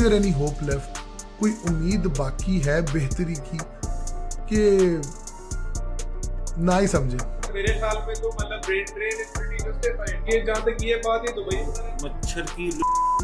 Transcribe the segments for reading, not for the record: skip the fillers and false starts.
there any hope left? कोई उम्मीद बाकी है बेहतरी की कि ना ही समझे? मेरे ख्याल में तो मतलब brain drain is pretty justified. ये जहाँ तक ये बात है दुबई में मच्छर की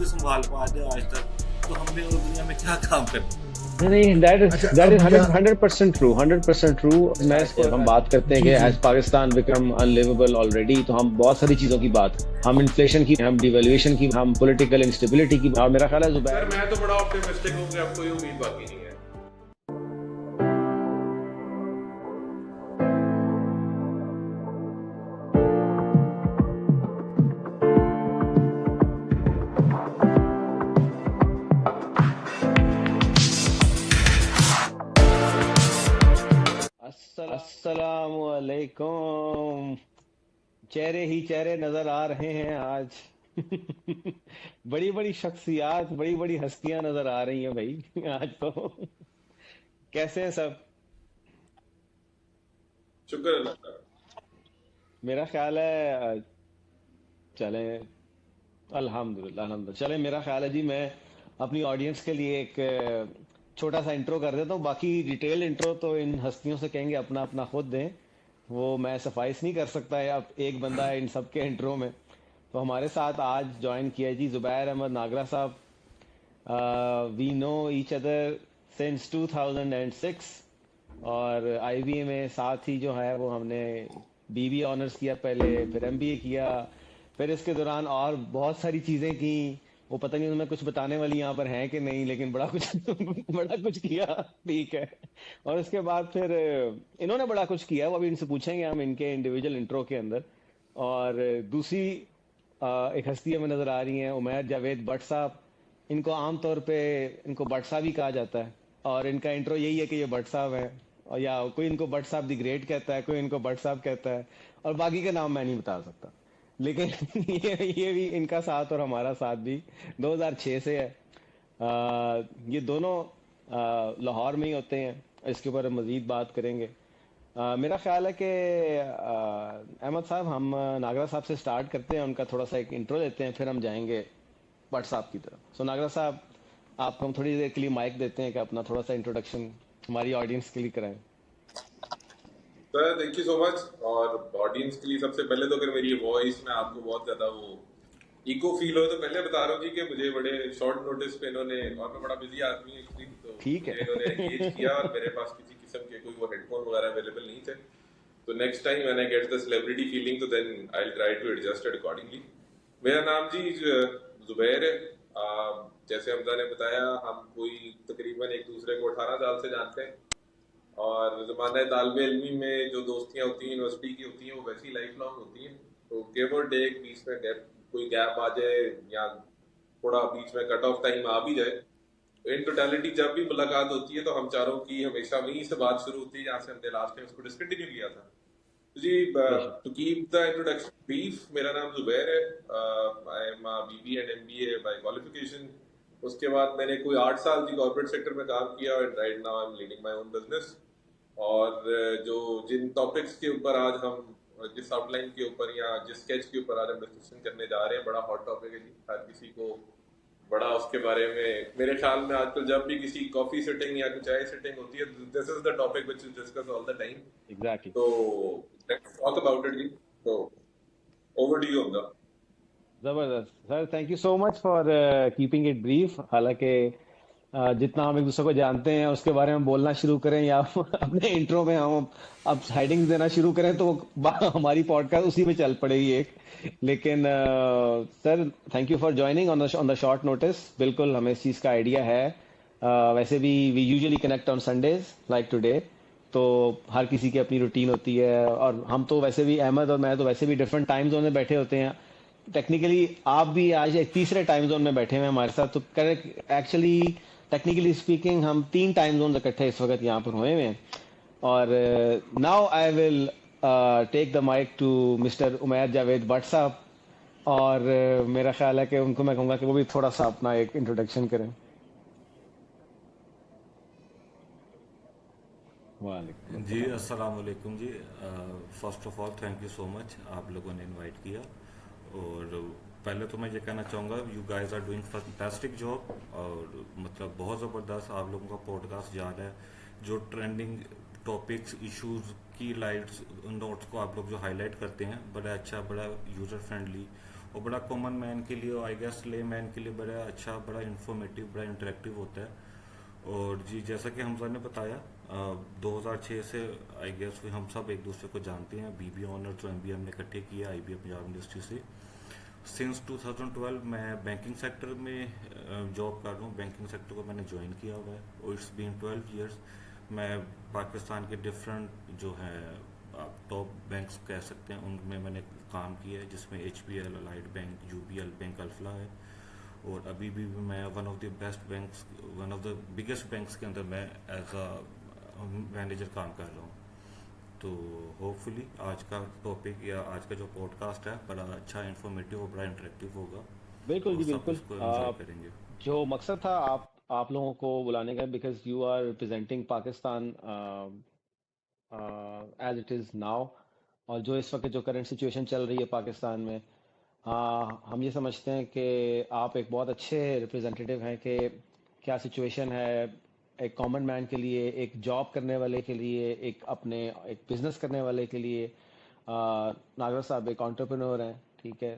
संभाल पाते आज तक, तो हमने और दुनिया में क्या काम करना। नहीं, that is अच्छा, that is अब 100% true, 100% true। मैं जब हम बात करते हैं जी, कि जी। as Pakistan become unlivable already, तो हम बहुत सारी चीजों की बात, हम इन्फ्लेशन की, हम डिवैल्यूएशन की, हम पॉलिटिकल इंस्टेबिलिटी की, और मेरा ख्याल है सर जुबैर मैं तो बड़ा ऑप्टिमिस्टिक हूँ कि अब कोई उम्मीद बाकी नहीं है। अस्सलामु अलैकुम। चेहरे ही चेहरे नजर आ रहे हैं आज। बड़ी बड़ी शख्सियात, बड़ी बड़ी हस्तियां नजर आ रही हैं भाई आज तो। कैसे हैं सब? शुक्र अल्लाह का। मेरा ख्याल है चले, अल्हम्दुलिल्लाह अल्हम्दुलिल्लाह। चले, मेरा ख्याल है जी, मैं अपनी ऑडियंस के लिए एक छोटा सा इंट्रो कर देता हूँ। बाकी डिटेल इंट्रो तो इन हस्तियों से कहेंगे अपना अपना खुद दें, वो मैं सफाइस नहीं कर सकता है। अब एक बंदा है इन सब के इंट्रो में। तो हमारे साथ आज ज्वाइन किया है जी जुबैर अहमद नागरा साहब। We know each other since 2006, और आईबीए में साथ ही जो है वो हमने बीबी ऑनर्स किया पहले, फिर एमबीए किया, फिर इसके दौरान और बहुत सारी चीज़ें की। वो पता नहीं उनमें कुछ बताने वाली यहाँ पर हैं कि नहीं, लेकिन बड़ा कुछ बड़ा कुछ किया, ठीक है। और उसके बाद फिर इन्होंने बड़ा कुछ किया, वो अभी इनसे पूछेंगे हम इनके इंडिविजुअल इंट्रो के अंदर। और दूसरी एक हस्ती हमें नज़र आ रही हैं, उमैर जावेद भट्ट साहब। इनको आमतौर पे इनको भट्ट साहब ही कहा जाता है, और इनका इंट्रो यही है कि ये भट्ट साहब हैं, और या कोई इनको भट्ट साहब दी ग्रेट कहता है, कोई इनको भट्ट साहब कहता है, और बाकी का नाम मैं नहीं बता सकता। लेकिन ये भी इनका साथ और हमारा साथ भी 2006 से है। ये दोनों लाहौर में ही होते हैं। इसके ऊपर हम मज़ीद बात करेंगे। मेरा ख्याल है कि अहमद साहब, हम नागरा साहब से स्टार्ट करते हैं, उनका थोड़ा सा एक इंट्रो लेते हैं, फिर हम जाएंगे भट्ट साहब की तरफ। सो नागरा साहब, आपको हम थोड़ी देर के लिए माइक देते हैं कि अपना थोड़ा सा इंट्रोडक्शन हमारी ऑडियंस के लिए कराएं। Sir thank you so much. और ऑडियंस के लिए सबसे पहले तो अगर मेरी वॉइस में आपको बहुत ज्यादा वो इको फील हो तो पहले बता रहा हूँ जी कि मुझे बड़े शॉर्ट नोटिस पे इन्होंने, और मैं बड़ा बिजी आदमी हूँ एक्चुअली, तो ठीक मुझे इन्होंने एंगेज है। किया और मेरे पास किसी किस्म के कोई वो हेडफोन वगैरह अवेलेबल नहीं थे। तो next time when I get the celebrity feeling तो then I will try to adjust it accordingly. मेरा नाम जी जुबैर है। जैसे हमजा ने बताया, हम कोई तकरीबन एक दूसरे को 18 साल से जानते हैं, और ज़माने तालिब इल्मी में जो दोस्तियाँ होती हैं यूनिवर्सिटी की होती हैं वो वैसी लाइफ लॉन्ग होती हैं। तो गिव और टेक, बीच में गैप, कोई गैप आ जाए या थोड़ा बीच में कट ऑफ टाइम आ भी जाए, तो इन टोटलिटी जब भी मुलाकात होती है तो हम चारों की हमेशा वहीं से बात शुरू होती है जहाँ से हमने लास्ट टाइम उसको डिसकंटिन्यू किया था। तो जी, बेशक। To keep the introduction brief, मेरा नाम जुबैर है। I am BB and MBA by qualification. उसके बाद मैंने कोई 8 साल जी कॉर्पोरेट सेक्टर में काम किया, and right now I am leading my own business. और जो जिन टॉपिक्स के ऊपर आज हम, जिस आउटलाइन के ऊपर या जिस स्केच के ऊपर आज हम डिस्कशन करने जा रहे हैं, बड़ा हॉट टॉपिक है जी, हर किसी को बड़ा उसके बारे में, मेरे ख्याल में आजकल जब भी किसी कॉफी सेटिंग या चाय सेटिंग होती है, this is the topic which is discuss all the time. Exactly. तो लेट्स टॉक अबाउट इट जी। तो over to you on the. जबरदस्त sir, thank you so much for keeping it brief. हालांकि जितना हम एक दूसरे को जानते हैं उसके बारे में बोलना शुरू करें, या अपने इंट्रो में हम अब हेडिंग्स देना शुरू करें, तो हमारी पॉडकास्ट उसी में चल पड़ेगी एक। लेकिन sir, thank you for joining on the short notice. बिल्कुल हमें इस चीज़ का आइडिया है। वैसे भी we usually connect on Sundays like today, तो हर किसी की अपनी रूटीन होती है, और हम तो वैसे भी, अहमद और मैं तो वैसे भी डिफरेंट टाइम जोन में बैठे होते हैं। टेक्निकली आप भी आज एक तीसरे टाइम जोन में बैठे हुए हैं हमारे साथ, तो करेक्ट, एक्चुअली टेक्निकली स्पीकिंग हम 3 टाइम जोन इकट्ठे इस वक्त यहाँ पर हुए हुए हैं। और now I will take the mic to mister Umair Javed Bhatt साहब। और मेरा ख्याल है कि उनको मैं कहूँगा कि वो भी थोड़ा सा अपना एक इंट्रोडक्शन करें। वालेकुम जी अस्सलाम। अस्सलाम वालेकुम जी। First of all thank you so much, आप लोगों ने इनवाइट किया। और पहले तो मैं ये कहना चाहूँगा, you guys are doing fantastic job, और मतलब बहुत ज़बरदस्त आप लोगों का पॉडकास्ट जा रहा है। जो ट्रेंडिंग टॉपिक्स, इश्यूज की लाइट्स, नोट्स को आप लोग जो हाईलाइट करते हैं, बड़ा अच्छा, बड़ा यूज़र फ्रेंडली और बड़ा कॉमन मैन के लिए, आई गेस ले मैन के लिए बड़ा अच्छा, बड़ा इंफॉर्मेटिव, बड़ा इंटरेक्टिव होता है। और जी जैसा कि हमजा ने बताया, 2006 से आई गेस हम सब एक दूसरे को जानते हैं। बीबी ऑनर्स जो एमबीए हमने इकट्ठे किया आईबीएम पंजाब यूनिवर्सिटी से। सिंस 2012 मैं बैंकिंग सेक्टर में जॉब कर रहा हूँ। बैंकिंग सेक्टर को मैंने ज्वाइन किया हुआ है और इट्स बीन 12 ईयर्स। मैं पाकिस्तान के डिफरेंट जो है आप टॉप बैंक्स कह सकते हैं उनमें मैंने काम किया है, जिसमें HBL, allied bank, UBL bank, Alfalah है। और अभी भी मैं one of the best banks, one of the biggest banks के अंदर मैं एज अ मैनेजर काम कर रहा हूँ। तो होपफुली आज का टॉपिक या आज का जो पॉडकास्ट है बड़ा अच्छा, इंफॉर्मेटिव और बड़ा इंटरेक्टिव होगा बिल्कुल और जी, सब बिल्कुल। उसको एंजॉय करेंगे। जो मकसद था आप लोगों को बुलाने का, because you are representing Pakistan as it is now, और जो इस वक्त जो करंट सिचुएशन चल रही है पाकिस्तान में, हम ये समझते हैं कि आप एक बहुत अच्छे रिप्रेजेंटेटिव हैं कि क्या सिचुएशन है एक कॉमन मैन के लिए, एक जॉब करने वाले के लिए, एक अपने एक बिजनेस करने वाले के लिए। नागरा साहब एक एंटरप्रेन्योर हैं, ठीक है।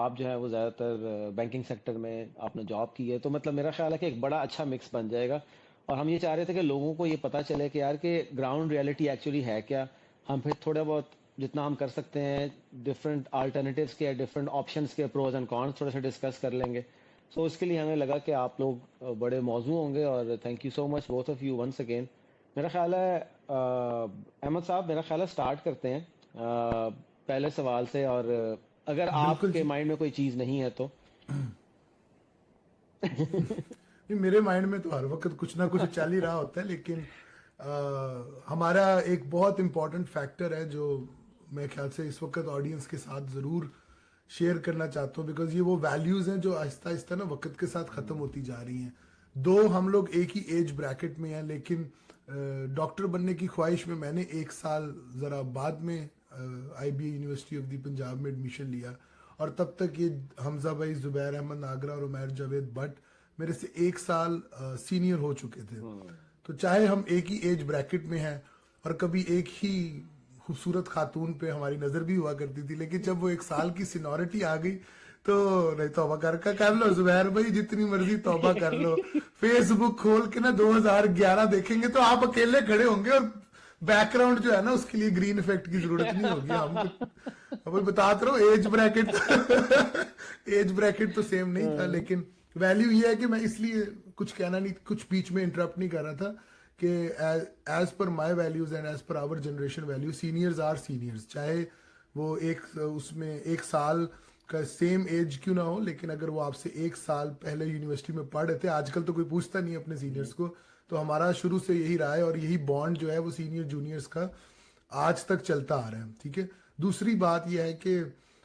आप जो है वो ज़्यादातर बैंकिंग सेक्टर में आपने जॉब की है, तो मतलब मेरा ख्याल है कि एक बड़ा अच्छा मिक्स बन जाएगा। और हम ये चाह रहे थे कि लोगों को ये पता चले कि यार कि ग्राउंड रियलिटी एक्चुअली है क्या। हम फिर थोड़ा बहुत जितना हम कर सकते हैं डिफरेंट अल्टरनेटिव्स के, डिफरेंट ऑप्शंस के प्रोज एंड कॉन्स थोड़ा सा डिस्कस कर लेंगे। सो इसके लिए हमें लगा कि आप लोग बड़े मौजू होंगे, और thank you so much both of you once again. मेरा ख्याल है अहमद साहब, मेरा ख्याल है स्टार्ट करते हैं पहले सवाल से, और अगर बिल्कुल आपके जी। माइंड में कोई चीज़ नहीं है तो। नहीं, मेरे माइंड में तो हर वक्त कुछ ना कुछ चल ही रहा होता है, लेकिन हमारा एक बहुत इम्पोर्टेंट फैक्टर है जो मैं ख्याल से इस वक्त ऑडियंस के साथ ज़रूर शेयर करना चाहता हूँ, बिकॉज ये वो वैल्यूज़ हैं जो आहिस्ता आहिस्ता ना वक्त के साथ ख़त्म होती जा रही हैं। दो हम लोग एक ही एज ब्रैकेट में हैं, लेकिन डॉक्टर बनने की ख्वाहिश में मैंने एक साल ज़रा बाद में IBA university of the Punjab में एडमिशन लिया, और तब तक ये हमजा भाई, जुबैर अहमद नागरा और उमैर जावेद भट्ट मेरे से एक साल सीनियर हो चुके थे। तो चाहे हम एक ही एज ब्रैकेट में हैं और कभी एक ही खूबसूरत खातून पे हमारी नजर भी हुआ करती थी, लेकिन जब वो एक साल की सीनियरिटी आ गई तो नहीं, तौबा कर लो जुबैर भाई, जितनी मर्जी तौबा कर लो। फेसबुक खोल के ना 2011 देखेंगे तो आप अकेले खड़े होंगे, और बैकग्राउंड जो है ना उसके लिए ग्रीन इफेक्ट की जरूरत नहीं होगी। हम अभी बताते रहो एज ब्रैकेट एज ब्रैकेट तो सेम नहीं था, लेकिन वैल्यू ये है कि मैं इसलिए कुछ कहना नहीं, कुछ बीच में इंटरप्ट नहीं कर रहा था कि as per my values and as per our generation value, seniors are seniors, चाहे वो उसमें एक साल का सेम एज क्यों ना हो, लेकिन अगर वो आपसे एक साल पहले यूनिवर्सिटी में पढ़ रहे थे, आजकल तो कोई पूछता नहीं अपने सीनियर्स को, तो हमारा शुरू से यही रहा है, और यही बॉन्ड जो है वो सीनियर जूनियर्स का आज तक चलता आ रहा है, ठीक है। दूसरी बात यह है कि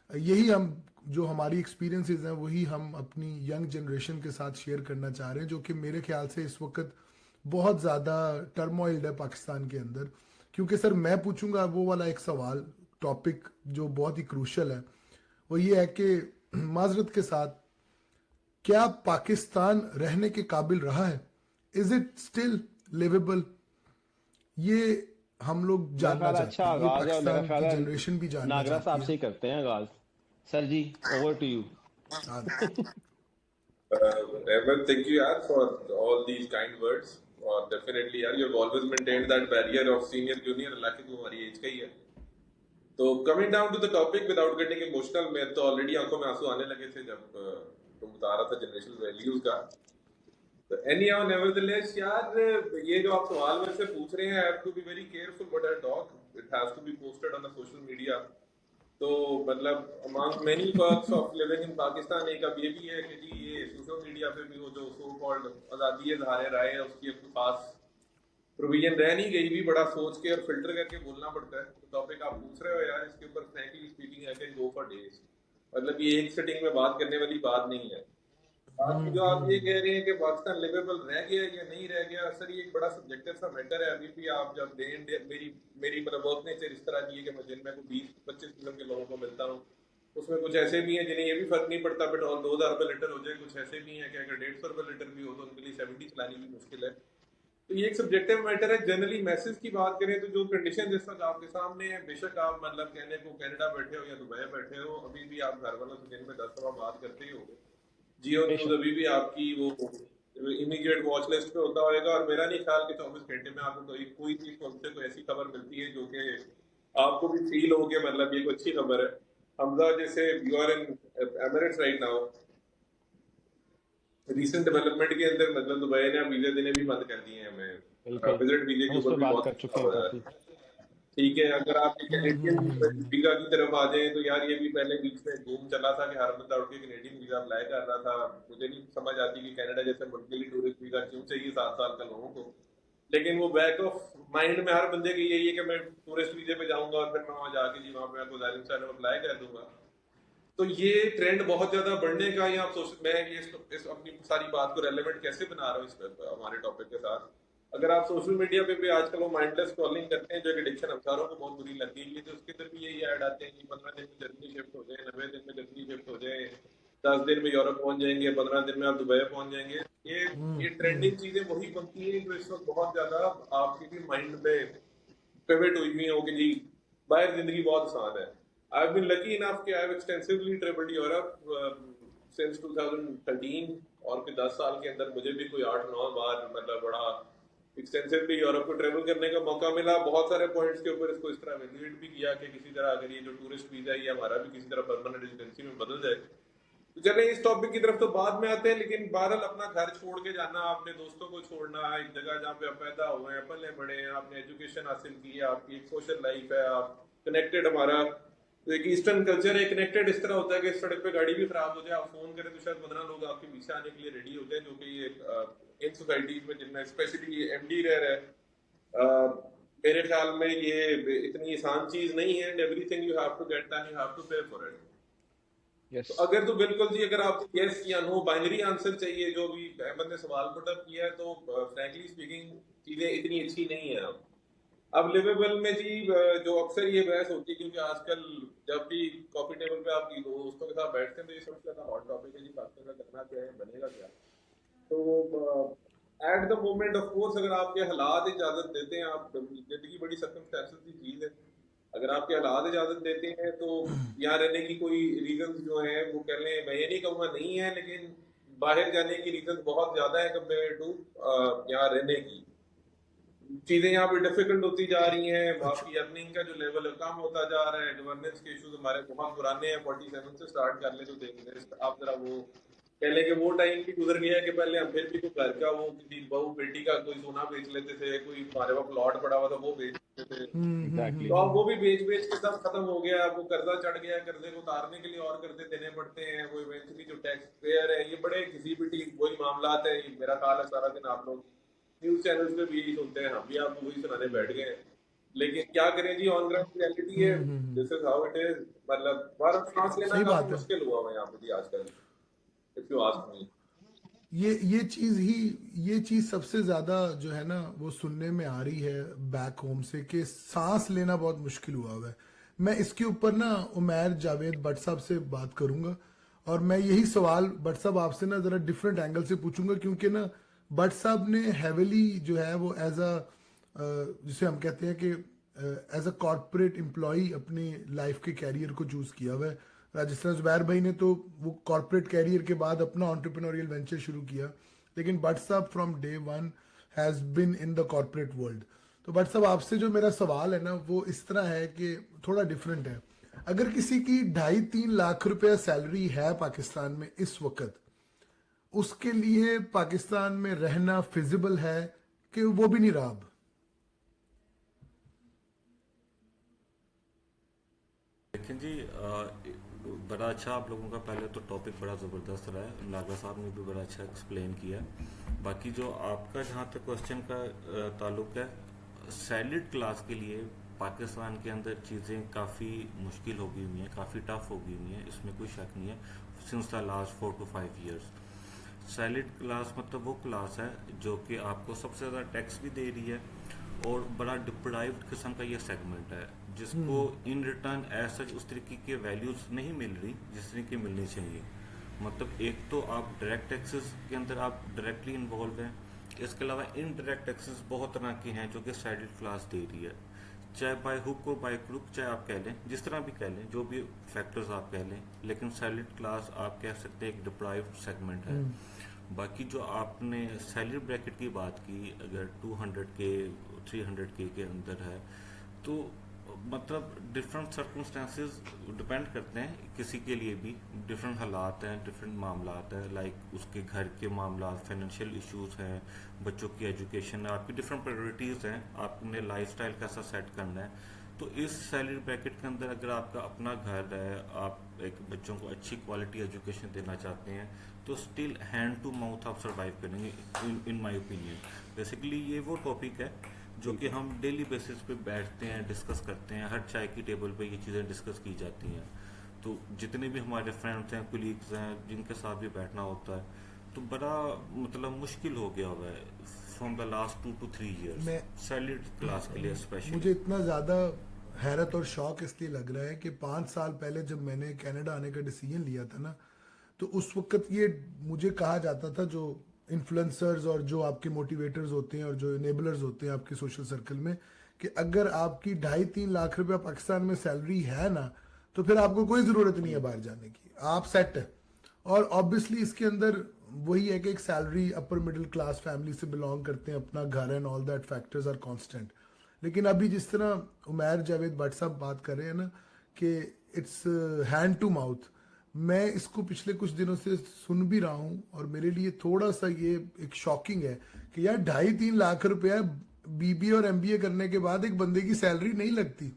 यही हम जो हमारी एक्सपीरियंसेस हैं वही हम अपनी यंग जनरेशन के साथ शेयर करना चाह रहे हैं, जो कि मेरे ख्याल से इस वक्त बहुत ज़्यादा टर्मोइल्ड है पाकिस्तान के अंदर। क्योंकि सर मैं पूछूंगा वो वाला एक सवाल, टॉपिक जो बहुत ही क्रूशल है, वो ये है कि माजरत के साथ, क्या पाकिस्तान रहने के काबिल रहा है? Is it still livable? ये हम लोग मेरा जानना ख्याल है चाहते अच्छा हैं, ये आगाज है, और मेरा पाकिस्तान ख्याल की है जनरेशन भी जानना नागरा साहब चाहती से ही करते हैं आगाज। Sir ji, over to you. है। Evan, thank you, yaar, for all these kind words. और definitely, यार, you've always maintained that barrier of senior junior, हालांकि तुम हमारी एज का ही है। तो coming down to the topic without getting emotional, मैं तो already आंखों में आंसू आने लगे थे जब तुम बता रहा था जनरेशनल वैल्यूज का। तो anyhow, nevertheless, यार, ये जो आप सवाल मेरे से पूछ रहे हैं, I have to be very careful what I talk. It has to be posted on the social media. तो मतलब among many perks of living in Pakistan, एक अब ये भी है कि जी ये सोशल मीडिया पे भी वो जो सो कॉल्ड आज़ादी इज़हार राय है उसकी अब खास प्रोविजन रह नहीं गई, भी बड़ा सोच के और फिल्टर करके बोलना पड़ता है। तो टॉपिक आप पूछ रहे हो यार, इसके ऊपर frankly speaking I can go for days. मतलब ये एक सिटिंग में बात करने वाली बात नहीं है। बाकी जो आप ये कह रहे हैं कि पाकिस्तान लिवेबल रह गया या नहीं रह गया, सर ये एक बड़ा सब्जेक्टिव सा मैटर है। अभी भी आप जब मेरी मतलब वर्क नेचर इस तरह की है कि मैं दिन में को 20-25 किलो के लोगों को मिलता हूँ, उसमें कुछ ऐसे भी हैं जिन्हें ये भी फर्क नहीं पड़ता पेट्रोल 2,000 रुपये लीटर हो जाए, कुछ ऐसे भी हैं कि अगर 150 रुपये लीटर भी हो तो उनके लिए 70 चलानी भी मुश्किल है। तो ये एक सब्जेक्टिव मैटर है। जनरली मैसेज की बात करें तो जो कंडीशन जिस वक्त आपके सामने है, बेशक आप मतलब कहने को कनाडा बैठे हो या दुबई बैठे हो, अभी भी आप घर वालों से दिन में 10 दफा बात करते ही होगे। जियो न्यूज बेशक। अभी भी आपकी वो इमीडिएट वॉच लिस्ट पे होता होगा, और मेरा नहीं ख्याल कि 24 घंटे में आपको कोई चीज उनसे कोई ऐसी खबर मिलती है जो कि आपको भी फील हो कि मतलब ये कोई अच्छी खबर है। हमजा, जैसे you are in Emirates right now, recent development के अंदर मतलब दुबई ने वीजा देने भी बंद कर दिए हैं हमें, बिल्कुल, विजिट वीजे हम के उस ऊपर पर भी बात बहुत कर चुके अच्छा हैं हो रहा काफी। है। ठीक है, अगर आप कैनेडियन वीजा की तरफ आ जाए तो यार ये भी पहले बीच में घूम चला था कि हर बंदा उठ के कैनेडियन वीजा अप्लाई कर रहा था। मुझे नहीं समझ आती कि कनाडा जैसे मुल्क के लिए टूरिस्ट वीजा क्यों चाहिए 7 साल का लोगों को, लेकिन वो बैक ऑफ माइंड में हर बंदे की यही है कि मैं टूरिस्ट वीजे पे जाऊंगा और फिर मैं वहां जाके जी वहां पे आपको जालिम साहब अप्लाई कर दूंगा। तो ये ट्रेंड बहुत ज्यादा बढ़ने का, या आप सोच, मैं ये इस अपनी सारी बात को रेलेवेंट कैसे बना रहा हूँ इस पर हमारे टॉपिक के साथ। अगर आप सोशल मीडिया पे भी आजकल वो माइंडलेस स्क्रॉलिंग करते हैं जो एक एडिक्शन हजारों को बहुत बुरी लग गई है, तो उसके अंदर भी यही ऐड आते हैं कि 15 दिन में जर्मनी शिफ्ट हो जाए, 90 दिन में जर्मनी शिफ्ट हो जाए, 10 दिन में यूरोप पहुंच जाएंगे, 15 दिन में आप दुबई पहुंच जाएंगे। ये ट्रेंडिंग चीजें वही बनती हैं जो इस वक्त बहुत ज्यादा आपके भी माइंड में पिवट हुई हुई हो कि जी बाहर जिंदगी बहुत आसान है। I've been lucky enough कि I've extensively traveled Europe since 2013, और फिर 10 साल के अंदर मुझे भी कोई 8-9 बार मतलब बड़ा एक्सटेंसिवली यूरोप को ट्रेवल करने का मौका मिला। बहुत सारे पॉइंट्स के ऊपर इसको इस तरह एवेल्युएट भी किया कि किसी तरह अगर ये जो टूरिस्ट वीजा है ये हमारा भी किसी तरह परमानेंट रेजिडेंसी में बदल जाए। तो चले इस टॉपिक की तरफ तो बाद में आते हैं, लेकिन बहरहाल अपना घर छोड़ के जाना, अपने दोस्तों को छोड़ना, एक जगह जहाँ पे आप पैदा हुए हैं, पले बड़े हैं, आपने एजुकेशन हासिल की है, आपकी एक सोशल लाइफ है, आप कनेक्टेड, हमारा तो एक ईस्टर्न कल्चर है कनेक्टेड इस तरह होता है कि सड़क पे गाड़ी भी खराब हो जाए, आप फोन करें तो शायद 15 लोग आपके पीछे आने के लिए रेडी होते हैं, जो कि ये इन सोसाइटीज में जिनमें स्पेशली एमडी रह रहा है, मेरे ख्याल में ये इतनी आसान चीज नहीं है। Everything you have to get and you have to pay for it. Yes. तो अगर तो बिल्कुल जी, अगर आपको यस या नो बाइनरी आंसर चाहिए जो भी अहमद ने सवाल पुटअप किया है, तो फ्रैंकली स्पीकिंग चीजें इतनी अच्छी नहीं है। अब लिवेबल में जी जो अक्सर ये बहस होती है, क्योंकि आजकल जब भी कॉफी टेबल पे आप दोस्तों के साथ बैठते हैं तो ये सबसे ज्यादा हॉट टॉपिक है जी, पाकिस्तान का करना क्या है, बनेगा क्या। तो at the moment of course अगर आपके हालात इजाजत देते हैं, आप जिंदगी बड़ी सर्कमस्टेंसेस की चीज है, अगर आपके हालात इजाजत देते हैं तो यहाँ रहने की कोई रीजन जो है वो कह लें, मैं ये नहीं कहूँगा नहीं है, लेकिन बाहर जाने की रीजन बहुत ज्यादा है कंपेयर टू यहाँ रहने की। चीजें यहाँ पे डिफिकल्ट होती जा रही हैं, आपकी अर्निंग का जो लेवल है कम होता जा रहा है, गवर्नेंस के इश्यूज हमारे बहुत पुराने हैं, 47 से स्टार्ट कर ले तो देख आप जरा वो कह लें कि वो टाइम भी गुजर गया है कि पहले हम फिर भी कोई घर का वो किसी बहू बेटी का कोई सोना बेच लेते थे, कोई हमारे पास प्लॉट पड़ा हुआ था वो बेच लेते थे, एग्जैक्टली। तो अब वो भी बेच बेच के सब खत्म हो गया। वो कर्जा चढ़ गया, कर्जे को उतारने के लिए और कर्जे देने पड़ते हैं, वो इवेंचुअली जो टैक्स पेयर है, ये बड़े किसी भी वही मामला है। मेरा ख्याल है सारा दिन आप लोग न्यूज चैनल्स पे भी यही सुनते हैं, हम भी आपको वही सुनाने बैठ गए हैं, लेकिन क्या करें जी, ऑन ग्राउंड रियलिटी है, this is how it is. मतलब बाहर सांस लेना सही काफी बात है। मुश्किल हुआ है यहाँ पे जी आजकल, इफ यू आस्क मी। ये चीज सबसे ज्यादा जो है ना वो सुनने में आ रही है बैक होम से कि सांस लेना बहुत मुश्किल हुआ है। मैं इसके ऊपर ना उमैर जावेद भट्ट साहब से बात करूंगा, और मैं यही सवाल भट्ट साहब आपसे ना जरा डिफरेंट एंगल से पूछूंगा, क्योंकि ना भट्ट साहब ने हैविली जो है वो एज अ जिसे हम कहते हैं कि एज अ कॉर्पोरेट एम्प्लॉई अपनी लाइफ के कैरियर को चूज किया हुआ है। राजस्थान जुबैर भाई ने तो वो कॉर्पोरेट कैरियर के बाद अपना एंटरप्रेन्योरियल वेंचर शुरू किया, लेकिन भट्ट साहब from day one has been in the corporate world. तो भट्ट साहब आपसे जो मेरा सवाल है ना वो इस तरह है कि थोड़ा डिफरेंट है। अगर किसी की 2.5-3 लाख रुपया सैलरी है पाकिस्तान में इस वक्त, उसके लिए पाकिस्तान में रहना फिजिबल है कि वो भी नहीं रहा अब? लेकिन जी बड़ा अच्छा आप लोगों का पहले तो टॉपिक बड़ा ज़बरदस्त रहा है, नागा साहब ने भी बड़ा अच्छा एक्सप्लेन किया। बाकी जो आपका जहाँ तक क्वेश्चन का ताल्लुक है, सैलिड क्लास के लिए पाकिस्तान के अंदर चीज़ें काफ़ी मुश्किल हो गई हुई हैं, काफ़ी टफ हो गई हुई हैं, इसमें कोई शक नहीं है। Since the last 4 to 5 years salaried class मतलब वो क्लास है जो कि आपको सबसे ज़्यादा टैक्स भी दे रही है और बड़ा डिप्राइव्ड किस्म का ये सेगमेंट है जिसको इन रिटर्न एज सच उस तरीके की वैल्यूज नहीं मिल रही जिस तरीके की मिलनी चाहिए। मतलब एक तो आप डायरेक्ट टैक्सेस के अंदर आप डायरेक्टली इन्वॉल्व हैं, इसके अलावा इनडायरेक्ट टैक्सेस बहुत तरह के हैं जो कि सैलरीड क्लास दे रही है, चाहे बाय हुक और बाय क्रुक, चाहे आप कह लें जिस तरह भी कह लें, जो भी फैक्टर्स आप कह लें, लेकिन सैलरीड क्लास आप कह सकते हैं एक डिप्राइव्ड सेगमेंट है। बाकी जो आपने सैलरी ब्रैकेट की बात की, अगर 200K 300K के अंदर है तो मतलब डिफरेंट सर्कमस्टेंसेस डिपेंड करते हैं, किसी के लिए भी डिफरेंट हालात हैं, डिफरेंट मामलात हैं, लाइक उसके घर के मामला, फाइनेंशियल इश्यूज हैं, बच्चों की एजुकेशन है, आपकी डिफरेंट प्रायोरिटीज़ हैं, आपने लाइफस्टाइल कैसा सेट करना है। तो इस सैलरी ब्रैकेट के अंदर अगर आपका अपना घर है, आप एक बच्चों को अच्छी क्वालिटी एजुकेशन देना चाहते हैं, तो स्टिल हैंड टू माउथ आप सर्वाइव करेंगे इन माय ओपिनियन। बेसिकली ये वो टॉपिक है जो कि हम डेली बेसिस पे बैठते हैं, डिस्कस करते हैं, हर चाय की टेबल पे ये चीज़ें डिस्कस की जाती हैं। तो जितने भी हमारे फ्रेंड्स हैं, कोलीग्स हैं, जिनके साथ भी बैठना होता है, तो बड़ा मतलब मुश्किल हो गया हुआ है from the last 2 to 3 years salaried class के लिए स्पेशली। मुझे इतना ज़्यादा हैरत और शौक इसलिए लग रहा है कि 5 साल पहले जब मैंने कनाडा आने का डिसीजन लिया था ना, तो उस वक्त ये मुझे कहा जाता था, जो इन्फ्लुएंसर्स और जो आपके मोटिवेटर्स होते हैं और जो इनेबलर्स होते हैं आपके सोशल सर्कल में, कि अगर आपकी 2.5-3 लाख रुपया पाकिस्तान में सैलरी है ना, तो फिर आपको कोई ज़रूरत नहीं है बाहर जाने की, आप सेट है। और ऑब्वियसली इसके अंदर वही है कि एक salary upper middle class family से बिलोंग करते हैं, अपना घर and all that factors are constant. लेकिन अभी जिस तरह उमैर जावेद भट्ट साहब बात कर रहे हैं ना कि इट्स हैंड टू माउथ, मैं इसको पिछले कुछ दिनों से सुन भी रहा हूँ और मेरे लिए थोड़ा सा ये एक शॉकिंग है कि यार 2.5-3 लाख रुपया बीबीए और एमबीए करने के बाद एक बंदे की सैलरी नहीं लगती।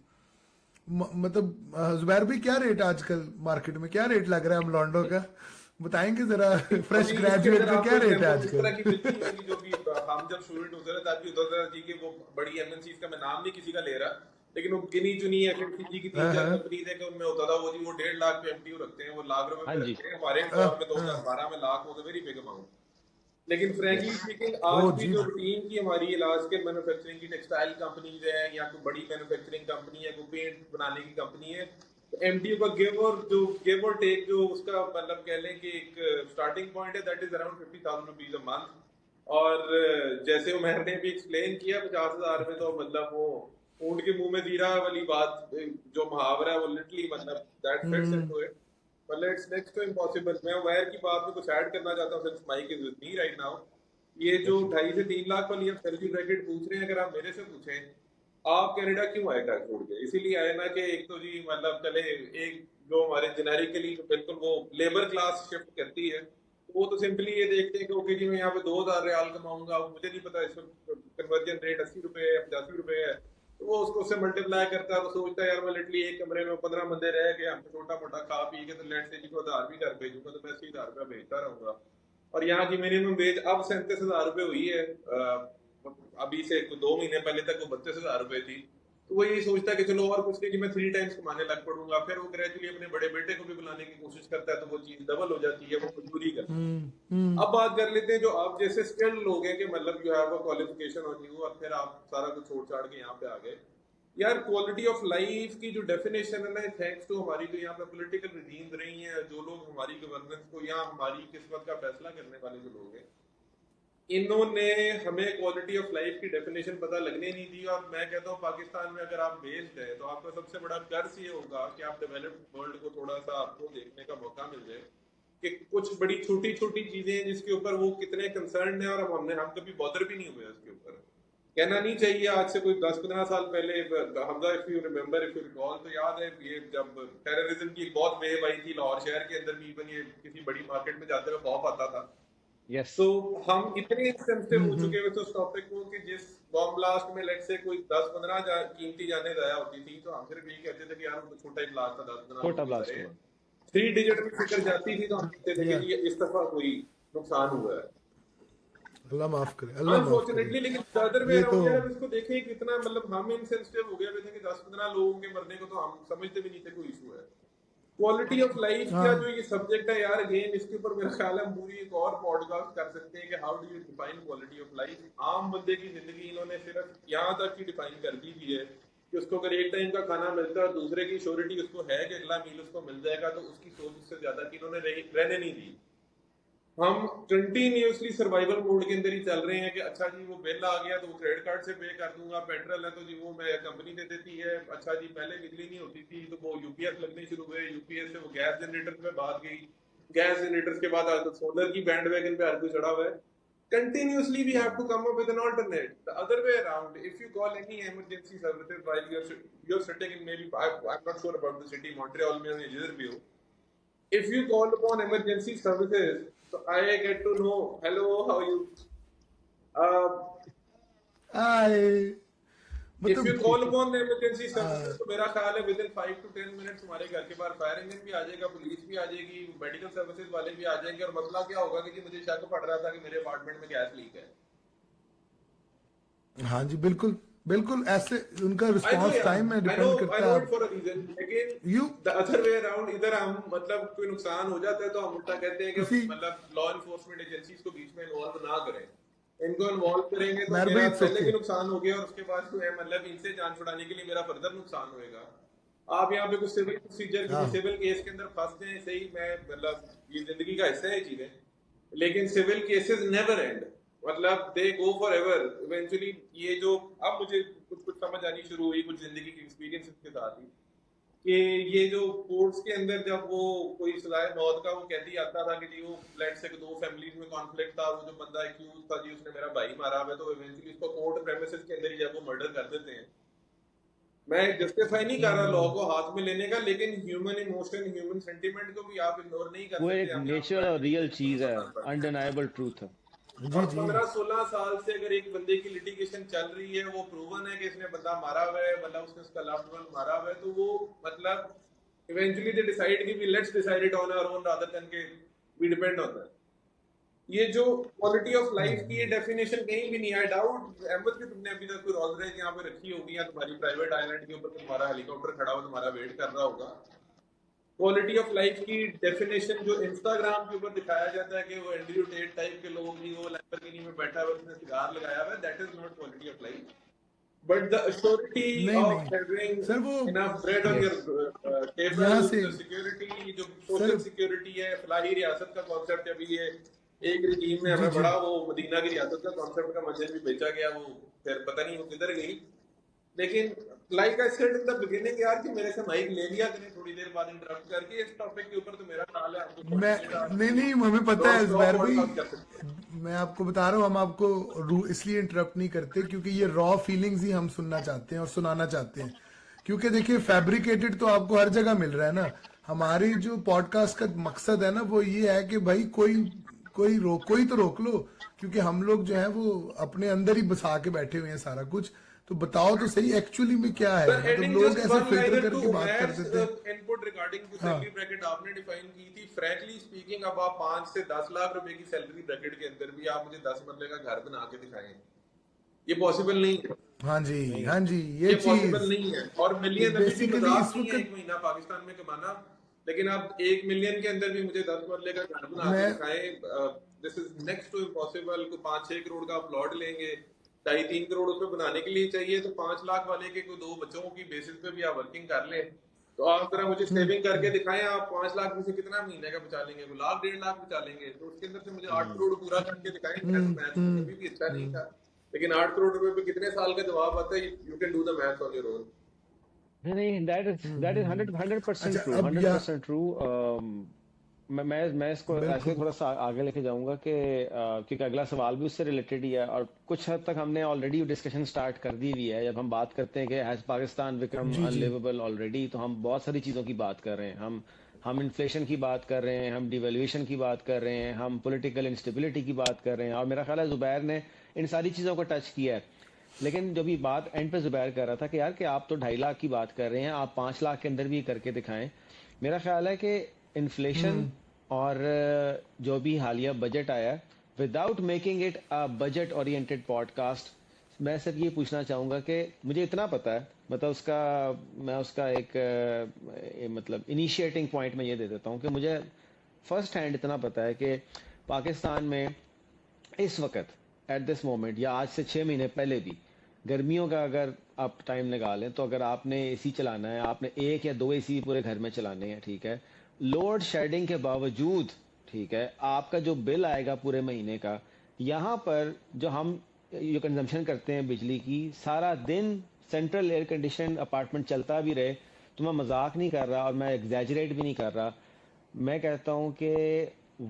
मतलब जुबैर भाई क्या रेट आजकल मार्केट में, क्या रेट लग रहा है हम लॉन्डो का, बताएंगे जरा फ्रेश ग्रेजुएट का क्या रेट है आजकल? जो भी हम जब स्टूडेंट होते थे तभी होता था जी कि वो बड़ी एमएनसीज का, मैं नाम नहीं किसी का ले रहा, लेकिन वो गिनी चुनी एफएमसीजी की 3-4 कंपनीज है कि उनमें होता था वो जी वो 1.5 लाख पे एमटीयू रखते हैं, वो लाख रुपए पे रखते हैं। हमारे दौर में 2012 में lakh was a very big amount। लेकिन फ्रैंकली स्पीकिंग आज भी जो टीम की हमारी लार्ज स्केल मैन्युफैक्चरिंग की टेक्सटाइल कंपनीज है या कोई बड़ी मैन्युफैक्चरिंग कंपनी है, कोई पेंट बनाने की कंपनी है, एमटीयू का गिव और टेक जो उसका मतलब कह लें कि एक स्टार्टिंग पॉइंट है, that is around 50,000 rupees a month. और जैसे उमर ने भी एक्सप्लेन किया 50,000 में तो मतलब वो ऊंट के मुंह में जीरा वाली बात, जो मुहावरा है वो लिटरली मतलब दैट फिट्स इनटू इट, मतलब इट्स नेक्स्ट टू इम्पॉसिबल। मैं उमर की बात में कुछ ऐड करना चाहता हूँ since mic is with me right now. ये जो 2.5 से 3 लाख वाली आप सैलरी ब्रैकेट पूछ रहे हैं, अगर आप मेरे से पूछें आप कनाडा क्यों आए टैक्स छोड़ के, इसीलिए आए ना कि एक तो जी मतलब चले एक जो हमारे जेनेरिकली बिल्कुल वो लेबर क्लास शिफ्ट करती है, तो वो तो सिंपली ये देखते हैं कि ओके जी मैं यहाँ पे 2,000 रियाल कमाऊंगा, मुझे नहीं पता इस कन्वर्जन रेट 80 रुपए है 85 रुपए है, तो वो उससे मल्टीप्लाई करता है, तो सोचता है यार मैं लिटरली एक कमरे में 15 बंदे रह के हम छोटा मोटा खा पी के तो लेट से जी को 1,000 भी घर भेजूंगा तो मैं 80,000 रुपया भेजता रहूंगा। और यहाँ की मिनिमम वेज अब 37,000 रुपए हुई है, अभी से 2 महीने पहले तक वो 32,000 रुपए थी। तो वो यही सोचता है कि चलो और कुछ नहीं कि मैं 3 टाइम्स कमाने लग पड़ूंगा, फिर वो ग्रेजुअली अपने बड़े बेटे को भी बुलाने की कोशिश करता है, तो वो चीज डबल हो जाती है, वो मजदूरी करता है। अब बात कर लेते हैं जो आप जैसे स्किल्ड लोग हैं कि मतलब you have a qualification on you और फिर आप सारा कुछ छोड़ छाड़ के यहाँ पे आ गए। यार क्वालिटी ऑफ लाइफ की जो डेफिनेशन है ना, थैंक्स टू हमारी जो यहाँ पे पॉलिटिकल रिजीम्स रही हैं, जो लोग हमारी गवर्नेंस को या हमारी किस्मत का फैसला करने वाले जो लोग हैं, इन्होंने हमें क्वालिटी ऑफ लाइफ की डेफिनेशन पता लगने नहीं दी। और मैं कहता हूँ पाकिस्तान में अगर आप बेस्ड है तो आपका सबसे बड़ा कर्ज ये होगा कि आप डेवलप्ड वर्ल्ड को थोड़ा सा आपको देखने का मौका मिल जाए कि कुछ बड़ी छोटी छोटी चीजें हैं जिसके ऊपर वो कितने कंसर्न है और हम कभी बॉदर भी नहीं हुए उसके ऊपर। कहना नहीं चाहिए आज से कोई 10-15 साल पहले Hamza, if you remember, if you recall, तो याद है ये जब टेररिज्म की बहुत वेव आई थी लाहौर शहर के अंदर भी, इवन ये किसी बड़ी मार्केट में जाते हुए खौफ आता था। Yes. तो हम इतने सेंसिटिव हो चुके हैं उस टॉपिक को कि जिस बॉम्ब ब्लास्ट में लेट से कोई 10-15 कीमती जाने जाया होती थी तो हम सिर्फ यही कहते थे कि यार वो छोटा ही ब्लास्ट था, 10-15 छोटा ब्लास्ट हुआ। 3 डिजिट में फिक्र जाती थी तो हम कहते थे कि ये इस दफा कोई नुकसान हुआ है, अल्लाह माफ करे, अल्लाह माफ करे। अनफॉर्चुनेटली। लेकिन अदर वे अराउंड यार इसको देखें कितना मतलब हम इनसेंसिटिव हो गए थे कि 10-15 लोगों के मरने को तो हम समझते भी नहीं थे कोई इशू है। क्वालिटी ऑफ लाइफ हाँ का जो ये सब्जेक्ट है यार, अगेन इसके ऊपर मेरा ख्याल है हम पूरी एक और पॉडकास्ट कर सकते हैं कि how do you define quality of life. आम बंदे की जिंदगी इन्होंने सिर्फ यहाँ तक ही डिफाइन कर दी हुई है कि उसको अगर एक टाइम का खाना मिलता है और दूसरे की श्योरिटी उसको है कि अगला मील उसको मिल जाएगा, तो उसकी सोच उससे ज्यादा की इन्होंने रहने नहीं दी। हम कंटिन्यूसली सर्वाइवल मोड के अंदर ही चल रहे हैं कि अच्छा जी वो बिल आ गया तो वो क्रेडिट कार्ड से पे कर दूंगा, पेट्रोल है तो जी वो मैं कंपनी दे देती है, अच्छा जी पहले बिजली नहीं होती थी तो वो यूपीएस लगने शुरू हुए, यूपीएस से वो गैस जनरेटर पे बात गई, गैस जनरेटर के बाद आज तो सोलर की बैंड वैगन पे हर कोई चढ़ा हुआ है। Continuously we have to come up with an alternate. The other way around, if you call any emergency services while you're sitting in maybe I'm not sure about the city Montreal में या जिधर भी हो, if you call upon emergency services, so I get to know, hello, how are you? Uh, आए if you मतलब call upon the emergency services, तो मेरा ख्याल है within 5 to 10 minutes हमारे घर के बाहर फायर इंजन भी आ जाएगा, पुलिस भी आ जाएगी, मेडिकल सर्विसेज वाले भी आ जाएंगे, और मसला क्या होगा कि जी मुझे शक पड़ रहा था कि मेरे अपार्टमेंट में गैस लीक है। हाँ जी बिल्कुल बिल्कुल ऐसे उनका I know रिस्पांस यार, टाइम में I डिपेंड know करता it है। for a reason, लेकिन you the other way around, इधर हम मतलब कोई नुकसान हो जाता है तो हम उल्टा कहते हैं कि उसी मतलब लॉ इन्फोर्समेंट एजेंसीज को बीच में इन्वॉल्व ना करें, इनको इन्वॉल्व करेंगे तो मेरे मेरा भाई पहले ओके भी नुकसान हो गया और उसके बाद जो है मतलब इनसे जान छुड़ाने के लिए मेरा फर्दर नुकसान होएगा। आप यहाँ पे कुछ सिविल प्रोसीजर हाँ किसी सिविल केस के अंदर फंस जाए, सही, मैं मतलब ये जिंदगी का हिस्सा है चीजें, लेकिन सिविल केसेस नेवर एंड, मतलब दे गो फॉर एवर इवेंचुअली। ये जो अब मुझे कुछ कुछ समझ आनी शुरू हुई कुछ जिंदगी के एक्सपीरियंस के साथ ही, कि ये जो कोर्ट्स के अंदर जब वो कोई सलाह मौत का वो कहती आता था कि जी वो लेट से दो फैमिलीज में कॉन्फ्लिक्ट था, वो जो बंदा एक्यूज था जी उसने मेरा भाई मारा है, तो इवेंचुअली उसको कोर्ट प्रेमिसेस के अंदर ही जब वो मर्डर कर देते हैं। मैं जस्टिफाई नहीं कर रहा लॉ को हाथ में लेने का, लेकिन ह्यूमन इमोशन ह्यूमन सेंटिमेंट को भी आप इग्नोर नहीं कर वो सकते। एक हम यहाँ पे नेचर और बैठे रियल हैं चीज है, 15 साल बाद, अनडिनाइबल ट्रूथ है। जी और जी 15-16 साल से अगर एक बंदे की लिटिगेशन चल रही है, वो प्रूवन है कि इसने बंदा मारा हुआ है, मतलब उसने उसका लव्ड वन मारा हुआ है, तो वो मतलब इवेंचुअली दे डिसाइड कि we let's decide it on our own rather than के वी डिपेंड ऑन दैट। ये जो क्वालिटी ऑफ लाइफ की ये डेफिनेशन कहीं भी नहीं है। आई डाउट अहमद कि तुमने अभी तक कोई रोल्स रॉयस यहाँ पे रखी होगी या तुम्हारी प्राइवेट आइलैंड के ऊपर तुम्हारा हेलीकॉप्टर खड़ा हुआ तुम्हारा वेट कर रहा होगा। क्वालिटी ऑफ लाइफ की डेफिनेशन जो इंस्टाग्राम के ऊपर दिखाया जाता है कि वो एंड्रयू टेट टाइप के लोग भी, वो लैम्बोर्गिनी में बैठा हुआ उसने सिगार लगाया हुआ है, that is not quality of life, but the assurity नहीं ऑफ नहीं हैविंग सर वो enough bread on yes, your table, यहाँ से द सिक्योरिटी जो सर सोशल सिक्योरिटी है, फलाही रियासत का कॉन्सेप्ट है। अभी ये एक रजीम में जी हमें जी बड़ा वो मदीना की रियासत का कॉन्सेप्ट का मस्जिद भी बेचा गया, वो फिर पता नहीं वो किधर गई। लेकिन like I said in the beginning यार कि मेरे से माइक ले लिया करें थोड़ी देर बाद इंटरप्ट करके इस टॉपिक के ऊपर, तो मेरा ख्याल है आपको मैं 20 मिनट आप नहीं नहीं हमें पता है नॉन स्टॉप जुबैर भाई, पॉडकास्ट कर सकते हैं। मैं आपको बता रहा हूँ हम आपको इसलिए इंटरप्ट नहीं करते क्योंकि ये रॉ फीलिंग्स ही हम सुनना चाहते हैं और सुनाना चाहते हैं। क्योंकि देखिए फैब्रिकेटेड तो आपको हर जगह मिल रहा है ना। हमारी जो पॉडकास्ट का मकसद है ना वो ये है कि भाई कोई तो रोक लो, क्योंकि हम लोग जो है वो अपने अंदर ही बसा के बैठे हुए हैं सारा कुछ। तो बताओ तो सही एक्चुअली में क्या है, Sir, मतलब adding लोग just ऐसे one फिल्टर liner to करके बात कर Umair's देते हैं। input regarding the हाँ salary bracket आपने डिफाइन की थी, frankly speaking अब आप 5 से 10 लाख रुपए की सैलरी ब्रैकेट के अंदर भी आप मुझे 10 मरले का घर बना के दिखाएं, ये पॉसिबल नहीं है। हाँ जी नहीं हाँ है। जी ये ये पॉसिबल चीज नहीं है। और ये मिलियन अभी भी बेसिकली मजाक इस नहीं है एक वक्त महीना पाकिस्तान में कमाना, लेकिन आप 1 मिलियन के अंदर भी मुझे 10 मरले का घर बना के मैं दिखाएं, this is next to impossible. को 5-6 करोड़ का आप प्लॉट लेंगे, 2.5-3 करोड़ उसमें बनाने के लिए चाहिए, तो 5 लाख वाले के कोई 2 बच्चों की बेसिस पे भी आप वर्किंग कर लें, तो आप जरा मुझे सेविंग करके दिखाएं, आप 5 लाख में से कितना महीने का बचा लेंगे? 1 लाख 1.5 लाख बचा लेंगे, तो उसके अंदर से मुझे 8 करोड़ पूरा करके दिखाएं। मैं तो मैथ्स में कभी भी अच्छा नहीं था, लेकिन 8 करोड़ रुपए पे कितने साल का जवाब आता है? You can do the maths on your own. नहीं, that is 100% अच्छा ट्रू, अब या 100% ट्रू। मैं इसको ऐसे बिल्कुल थोड़ा सा आगे लेके जाऊंगा कि क्योंकि अगला सवाल भी उससे रिलेटेड ही है, और कुछ हद तक हमने ऑलरेडी डिस्कशन स्टार्ट कर दी हुई है। जब हम बात करते हैं कि हैज पाकिस्तान बिकम जी जी अनलिवेबल ऑलरेडी, तो हम बहुत सारी चीज़ों की बात कर रहे हैं। हम इन्फ्लेशन की बात कर रहे हैं, हम डिवेल्यूएशन की बात कर रहे हैं, हम पॉलिटिकल इंस्टेबिलिटी की बात कर रहे हैं, और मेरा ख्याल है जुबैर ने इन सारी चीज़ों को टच किया है। लेकिन जब ये बात एंड पे जुबैर कर रहा था कि यार कि आप तो 2.5 लाख की बात कर रहे हैं, आप 5 लाख के अंदर भी करके दिखाएं। मेरा ख्याल है कि इन्फ्लेशन और जो भी हालिया बजट आया, without making it a budget oriented podcast, मैं सिर्फ ये पूछना चाहूंगा कि मुझे इतना पता है, मतलब उसका मैं उसका एक मतलब इनिशिएटिंग पॉइंट मैं ये दे देता हूँ कि मुझे फर्स्ट हैंड इतना पता है कि पाकिस्तान में इस वक्त एट दिस मोमेंट या आज से 6 महीने पहले भी गर्मियों का अगर आप टाइम निकालें तो अगर आपने एसी चलाना है, आपने एक या दो एसी पूरे घर में चलाने हैं, ठीक है, लोड शेडिंग के बावजूद, ठीक है, आपका जो बिल आएगा पूरे महीने का, यहाँ पर जो हम जो कंजम्पशन करते हैं बिजली की, सारा दिन सेंट्रल एयर कंडीशन अपार्टमेंट चलता भी रहे, तो मैं मजाक नहीं कर रहा और मैं एग्जैजरेट भी नहीं कर रहा, मैं कहता हूं कि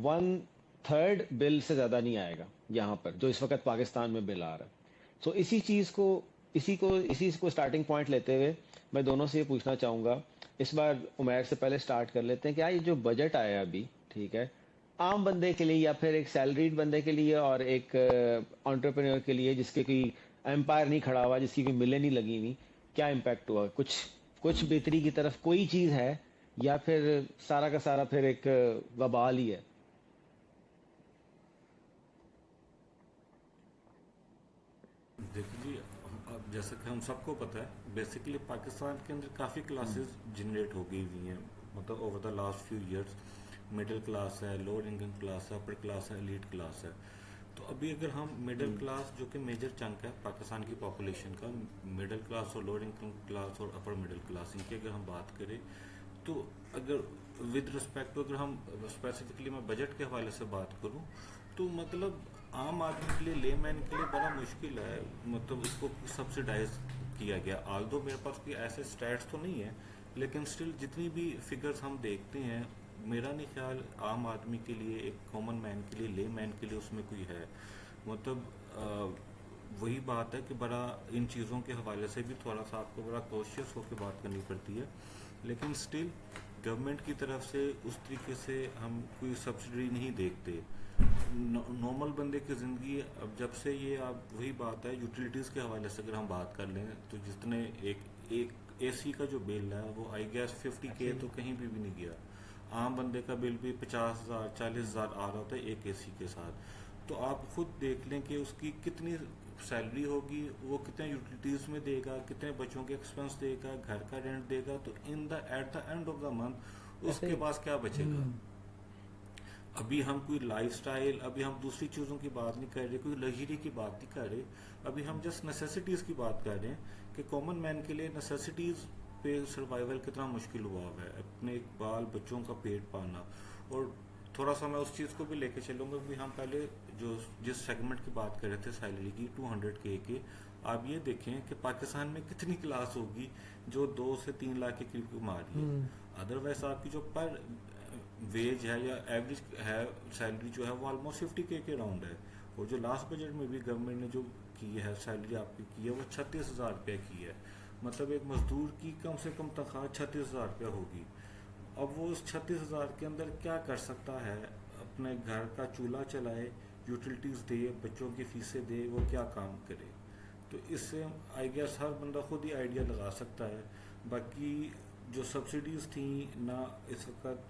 1/3 बिल से ज्यादा नहीं आएगा यहाँ पर जो इस वक्त पाकिस्तान में बिल आ रहा है। तो इसी को स्टार्टिंग पॉइंट लेते हुए मैं दोनों से ये पूछना चाहूंगा, इस बार उमैर से पहले स्टार्ट कर लेते हैं कि ये जो बजट आया अभी, ठीक है, आम बंदे के लिए या फिर एक सैलरीड बंदे के लिए और एक एंटरप्रेन्योर के लिए जिसके कोई एम्पायर नहीं खड़ा हुआ, जिसकी कोई मिलें नहीं लगी हुई, क्या इम्पैक्ट हुआ? कुछ कुछ बेहतरी की तरफ कोई चीज है या फिर सारा का सारा फिर एक वबाल ही है? देखिए जी, अब जैसा कि हम सबको पता है, बेसिकली पाकिस्तान के अंदर काफ़ी क्लासेस जनरेट हो गई हुई हैं, मतलब over the last few years. Middle class है, लोअर इनकम क्लास है, अपर क्लास है, एलीट क्लास है। तो अभी अगर हम मिडिल क्लास, जो कि मेजर चंक है पाकिस्तान की पॉपुलेशन का, मिडिल क्लास और लोअर इनकम क्लास और अपर मिडिल क्लास, इनकी अगर हम बात करें, तो अगर विद रिस्पेक्ट टू, अगर हम स्पेसिफिकली मैं बजट के हवाले से बात करूं, तो मतलब आम आदमी के लिए, लेमैन के लिए बड़ा मुश्किल है, मतलब इसको सब्सिडाइज किया गया। आल्दो मेरे पास कोई ऐसे स्टैट्स तो नहीं है, लेकिन स्टिल जितनी भी फिगर्स हम देखते हैं, मेरा नहीं ख्याल आम आदमी के लिए, एक कॉमन मैन के लिए, लेमैन के लिए उसमें कोई है। मतलब वही बात है कि बड़ा इन चीज़ों के हवाले से भी थोड़ा सा आपको बड़ा कॉशियस होकर बात करनी पड़ती है, लेकिन स्टिल गवर्नमेंट की तरफ से उस तरीके से हम कोई सब्सिडी नहीं देखते। नॉर्मल बंदे की ज़िंदगी, अब जब से ये, आप वही बात है यूटिलिटीज़ के हवाले से अगर हम बात कर लें, तो जितने एक एसी का जो बिल है वो आई गेस 50K तो कहीं भी नहीं गया। आम बंदे का बिल भी 50,000 40,000 आ रहा होता है एक एसी के साथ। तो आप खुद देख लें कि उसकी कितनी सैलरी होगी, वो कितने यूटिलिटीज़ में देगा, कितने बच्चों के एक्सपेंस देगा, घर का रेंट देगा, तो at the end of the month उसके पास क्या बचेगा? अभी हम कोई लाइफस्टाइल, अभी हम दूसरी चीज़ों की बात नहीं कर रहे, कोई लग्जरी की बात नहीं कर रहे, अभी हम जस्ट नेसेसिटीज़ की बात कर रहे हैं कि कॉमन मैन के लिए नेसेसिटीज़ पे सर्वाइवल कितना मुश्किल हुआ है, अपने बाल बच्चों का पेट पालना। और थोड़ा सा मैं उस चीज़ को भी लेके चलूँगा कि हम पहले जो जिस सेगमेंट की बात कर रहे थे सैलरी की 200K की, आप ये देखें कि पाकिस्तान में कितनी क्लास होगी जो 2 से 3 लाख के करीब कमा रही है। अदरवाइज आपकी जो पर वेज है या एवरेज है सैलरी जो है वो ऑलमोस्ट 50K के राउंड है। और जो लास्ट बजट में भी गवर्नमेंट ने जो की है सैलरी आपकी की है वो 36,000 रुपये की है। मतलब एक मजदूर की कम से कम तनख्वाह 36,000 रुपये होगी। अब वो उस 36,000 के अंदर क्या कर सकता है? अपने घर का चूल्हा चलाए, यूटिलिटीज़ दे, बच्चों की फीसें दे, वो क्या काम करे? तो इससे आई गेस हर बंदा खुद ही आइडिया लगा सकता है। बाकी जो सब्सिडीज़ थी ना, इस वक्त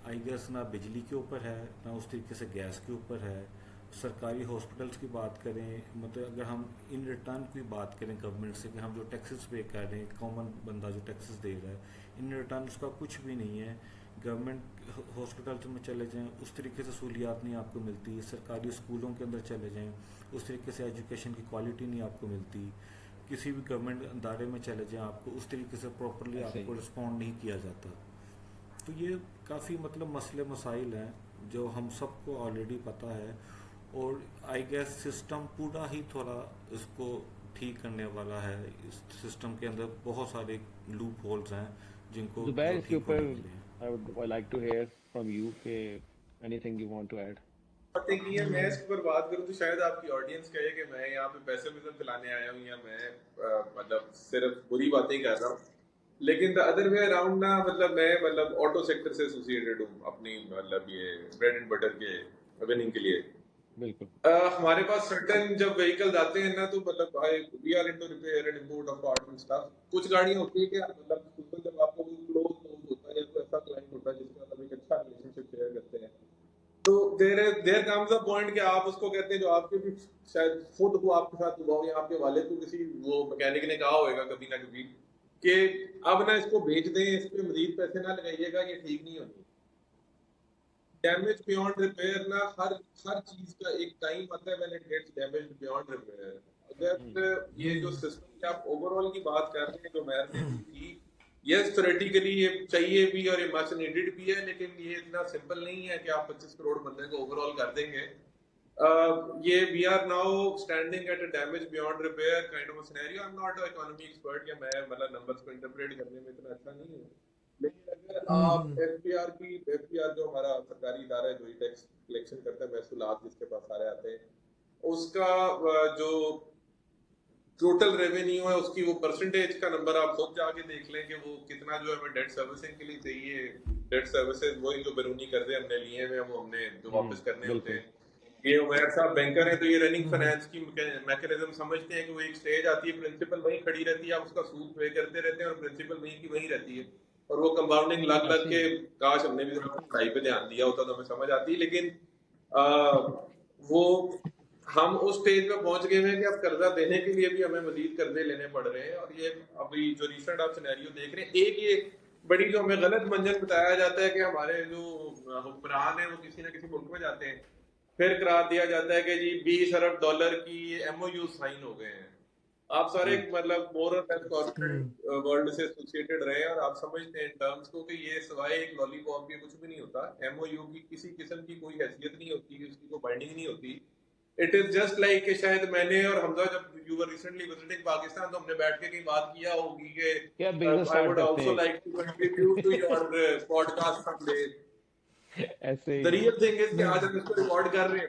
आई गेस ना बिजली के ऊपर है, ना उस तरीके से गैस के ऊपर है। सरकारी हॉस्पिटल्स की बात करें, मतलब अगर हम इन रिटर्न की बात करें गवर्नमेंट से कि हम जो टैक्सेस पे कर रहे हैं, कॉमन बंदा जो टैक्सेस दे रहा है, इन रिटर्न उसका कुछ भी नहीं है। गवर्नमेंट हॉस्पिटल्स में चले जाएं, उस तरीके से सहूलियात नहीं आपको मिलती। सरकारी स्कूलों के अंदर चले जाएं, उस तरीके से एजुकेशन की क्वालिटी नहीं आपको मिलती। किसी भी गवर्नमेंट अदारे में चले जाएं, आपको उस तरीके से प्रॉपरली आपको रिस्पॉन्ड नहीं किया जाता। तो ये काफ़ी मतलब मसले मसाइल हैं जो हम सबको ऑलरेडी पता है। और आई गेस सिस्टम पूरा ही थोड़ा इसको ठीक करने वाला है। इस सिस्टम के अंदर बहुत सारे लूप होल्स हैं जिनको जुबैर, जो इसके ठीक होने ऊपर के लिए। I would like to hear from you कि anything you want to add. बात है कि ये मैं इसके ऊपर बात करूं तो शायद आपकी ऑडियंस कहे कि मैं यहाँ पे पैसिमिज्म फैलाने आया हूँ या मैं मतलब सिर्फ बुरी बातें ही कर रहा हूँ। लेकिन द अदर वे अराउंड ना, मतलब मैं मतलब ऑटो सेक्टर से एसोसिएटेड हूँ अपनी मतलब ये ब्रेड एंड बटर के विनिंग के लिए। बिल्कुल। हमारे पास सर्टेन जब व्हीकल्स आते हैं ना, तो मतलब we are into repair and import of parts and stuff. कुछ गाड़ियां होती है कि मतलब जब आपको कोई क्लोज होता है या कोई ऐसा क्लाइंट होता है जिसके मतलब एक अच्छा रिलेशनशिप शेयर करते हैं, तो देयर कम्स अ पॉइंट कि आप उसको कहते हैं जो आपके भी शायद खुद को आपके साथ हुआ हो या आपके वालिद को किसी वो मैकेनिक ने कहा होगा कभी ना कभी कि अब ना इसको बेच दें, इस पे मजीद पैसे ना लगाइएगा, ये ठीक नहीं होती। डैमेज बियॉन्ड रिपेयर ना हर चीज का एक टाइम आता है when it gets damaged beyond repair. अगर ये जो सिस्टम की आप ओवरऑल की बात कर रहे हैं जो मैर ने की, यस थ्योरेटिकली ये चाहिए भी और ये मच नीडेड भी है, लेकिन ये इतना सिंपल नहीं है कि आप 25 करोड़ बंदे को ओवरऑल कर देंगे। ये we are now standing at a damage beyond repair kind of scenario. I am not a economy expert, या मैं मतलब नंबर्स को इंटरप्रेट करने में इतना अच्छा नहीं हूँ, लेकिन अगर आप एफपीआर जो हमारा सरकारी इदारा है जो टैक्स कलेक्शन करता है, महसूलात जिसके पास सारे आते हैं, उसका जो टोटल रेवेन्यू है उसकी वो परसेंटेज का नंबर आप खुद जाके देख लें कि वो कितना जो हमें डेट सर्विसिंग के लिए चाहिए। डेट सर्विसेज वही जो बैरूनी कर्जे हमने लिए हुए वो हमने जो वापस करने होते हैं। ये उमैर साहब बैंकर है तो ये रनिंग फाइनेंस की मैकेनिज्म समझते हैं कि वो एक स्टेज आती है, प्रिंसिपल वहीं खड़ी रहती है, आप उसका सूद पे करते रहते हैं और प्रिंसिपल वहीं की वहीं रहती है, और वो कंपाउंडिंग लग के काश हमने भी पढ़ाई पे ध्यान दिया होता तो हमें समझ आती। लेकिन वो हम उस स्टेज पे पहुंच गए हैं कि अब कर्जा देने के लिए भी हमें मजीद कर्जे लेने पड़ रहे हैं। और ये अभी जो रिसेंट आप सिनेरियो देख रहे हैं, एक ये बड़ी जो हमें गलत मंजर बताया जाता है कि हमारे जो हुक्मरान है वो किसी न किसी मुल्क में जाते हैं, फिर करार दिया जाता है कि जी $20 अरब की MOU साइन हो गए हैं। आप सारे मतलब मोर और लेस कॉर्पोरेट वर्ल्ड से एसोसिएटेड रहे हैं और आप समझते हैं टर्म्स को कि ये सिवाय एक लॉलीपॉप के कुछ भी नहीं होता। MOU की किसी किस्म की कोई हैसियत नहीं होती, उसकी कोई बाइंडिंग नहीं होती। इट इज जस्ट लाइक कि शायद मैंने और हमजा जब you were recently visiting Pakistan तो हमने बैठ के कहीं बात किया होगी कि I would also like to contribute to your podcast someday. ऐसे द रियल थिंग इज कि आज हम इसको रिकॉर्ड कर रहे हैं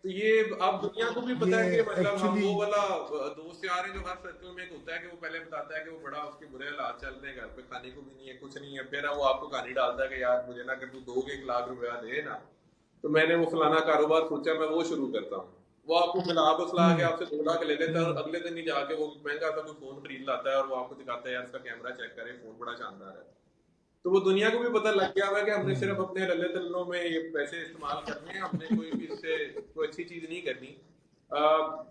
तो ये अब दुनिया को भी पता है कि मतलब हम वो वाला दोस्त यार हैं जो हर सर्कल में एक होता है कि वो पहले बताता है कि वो बड़ा उसके बुरे हालात चल रहे हैं, घर पे खाने को भी नहीं है, कुछ नहीं है, फिर वो आपको कहानी डालता है कि यार मुझे ना अगर तू दोगे 1 लाख रुपया दे ना तो मैंने वो फलाना कारोबार सोचा, मैं वो शुरू करता हूँ। वो आपको मिला बसला के आपसे 2 लाख ले लेता है और अगले दिन ही जाके वो महंगा सा कोई फोन खरीद लाता है और वो आपको दिखाता है यार इसका कैमरा चेक करें, फोन बड़ा शानदार है। तो वो दुनिया को भी पता लग गया हुआ है कि हमने सिर्फ अपने रले तल्लों में ये पैसे इस्तेमाल करने हैं, हमने कोई भी इससे कोई अच्छी चीज नहीं करनी।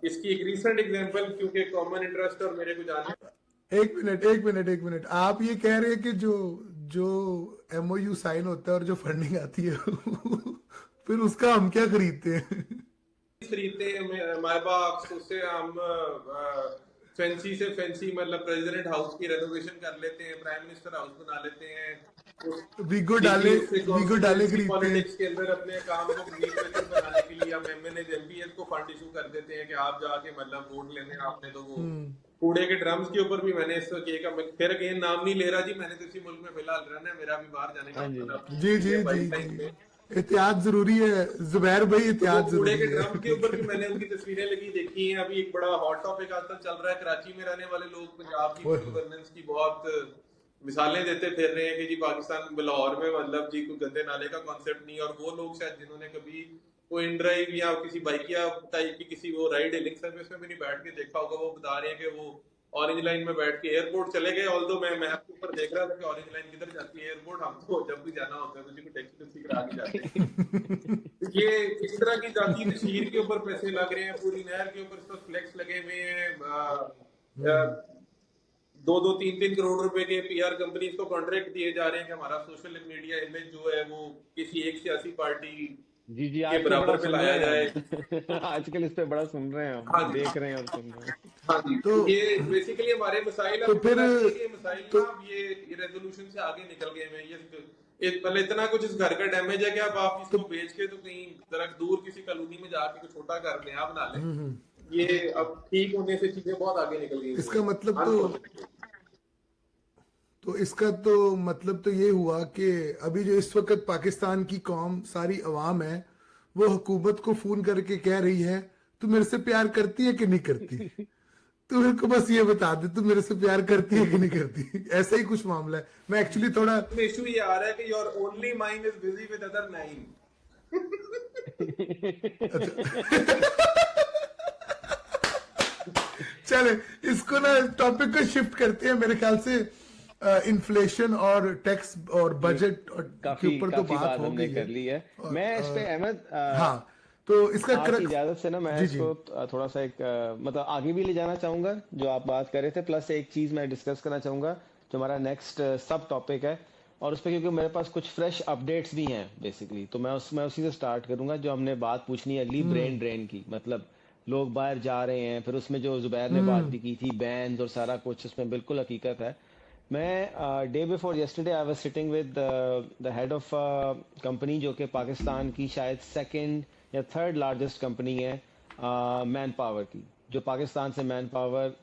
इसकी एक रिसेंट एग्जांपल, क्योंकि कॉमन इंटरेस्ट और मेरे को जाने एक मिनट आप ये कह रहे हैं कि जो MOU साइन होता है और जो फंडिंग आती है फिर उसका हम क्या खरीदते हैं हमारे पास उससे हम फैंसी से फैंसी मतलब प्रेसिडेंट हाउस की रेनोवेशन कर लेते हैं, प्राइम मिनिस्टर हाउस बना लेते हैं, वीगो डाले खरीदते हैं पॉलिटिक्स के अंदर अपने काम को बेहतर बनाने के लिए हम MPs को फंड इशू कर देते हैं कि आप जाके मतलब वोट लेने आपने तो वो कूड़े के ड्रम्स के ऊपर भी मैंने इस किया। फिर अगेन नाम नहीं ले रहा जी, मैंने तो इसी मुल्क में फिलहाल रहना है, मेरा भी बाहर जाने का जी एहतियात जरूरी है जुबैर भाई, एहतियात जरूरी है। कूड़े के ड्रम के ऊपर भी मैंने उनकी तस्वीरें लगी देखी हैं। अभी एक बड़ा हॉट टॉपिक आजकल चल रहा है, कराची में रहने वाले लोग पंजाब की गवर्नेंस की बहुत मिसालें देते फिर रहे हैं कि जी पाकिस्तान लाहौर में मतलब जी कोई गंदे नाले का कॉन्सेप्ट नहीं। और वो लोग शायद जिन्होंने कभी कोई इन ड्राइव या किसी बाइकिया टाइप की किसी वो राइड हेलिंग सर्विस में भी नहीं बैठ के देखा होगा, वो बता रहे हैं कि वो ऑरेंज लाइन में बैठ के एयरपोर्ट चले गए। ऑल्दो मैं मैप के ऊपर देख रहा था कि ऑरेंज लाइन किधर जाती है एयरपोर्ट, हम तो जब भी जाना होता है तो जी को टैक्सी करा के जाते हैं। ये इस तरह की जाती तस्वीर के ऊपर पैसे लग रहे हैं, पूरी नहर के ऊपर इस पर फ्लेक्स लगे हुए हैं, 2-3 करोड़ रुपए के PR कंपनीज को कॉन्ट्रैक्ट दिए जा रहे हैं कि हमारा सोशल मीडिया इमेज जो है वो किसी एक सियासी पार्टी जी के बराबर पे लाया जाए। आजकल इस पे बड़ा सुन रहे हैं हम, देख रहे हैं और सुन रहे हैं। हाँ जी, तो ये बेसिकली हमारे मसाइल तो फिर मसाइल तो ये रेजोल्यूशन से आगे निकल गए हैं। ये मतलब इतना कुछ इस घर का डैमेज है कि अब आप इसको बेच के तो कहीं जरा दूर किसी कॉलोनी में जाके कोई छोटा घर नया बना ले। ये अब ठीक होने से चीजें बहुत आगे निकल गई। इसका मतलब इसका तो मतलब तो ये हुआ कि अभी जो इस वक्त पाकिस्तान की कौम सारी अवाम है वो हुकूमत को फोन करके कह रही है तू मेरे से प्यार करती है कि नहीं करती, तू मेरे को बस ये बता दे तू मेरे से प्यार करती है कि नहीं करती। ऐसा ही कुछ मामला है। मैं एक्चुअली थोड़ा इशू ये आ रहा है कि your only mind is busy with other 9। चले इसको ना टॉपिक को शिफ्ट करते हैं। मेरे ख्याल से इन्फ्लेशन और टैक्स और बजट के काफी ऊपर तो काफी बात बात हो हमने गई कर ली है। मैं इस पे अहमद हाँ, तो इसका आपकी क्रक्स इजाजत से ना मैं जी जी इसको थोड़ा सा एक मतलब आगे भी ले जाना चाहूंगा जो आप बात कर रहे थे, प्लस एक चीज मैं डिस्कस करना चाहूंगा जो हमारा नेक्स्ट सब टॉपिक है, और उस पर क्योंकि मेरे पास कुछ फ्रेश अपडेट्स भी हैं बेसिकली, तो मैं उसी से स्टार्ट करूंगा। जो हमने बात पूछनी है अर्ली ब्रेन ड्रेन की, मतलब लोग बाहर जा रहे हैं, फिर उसमें जो जुबैर ने बात भी की थी बैन्स और सारा कुछ, उसमें बिल्कुल हकीकत है। मैं day before yesterday I was sitting with the head of company जो कि पाकिस्तान की शायद सेकंड या थर्ड लार्जेस्ट कंपनी है मैन पावर की, जो पाकिस्तान से मैन पावर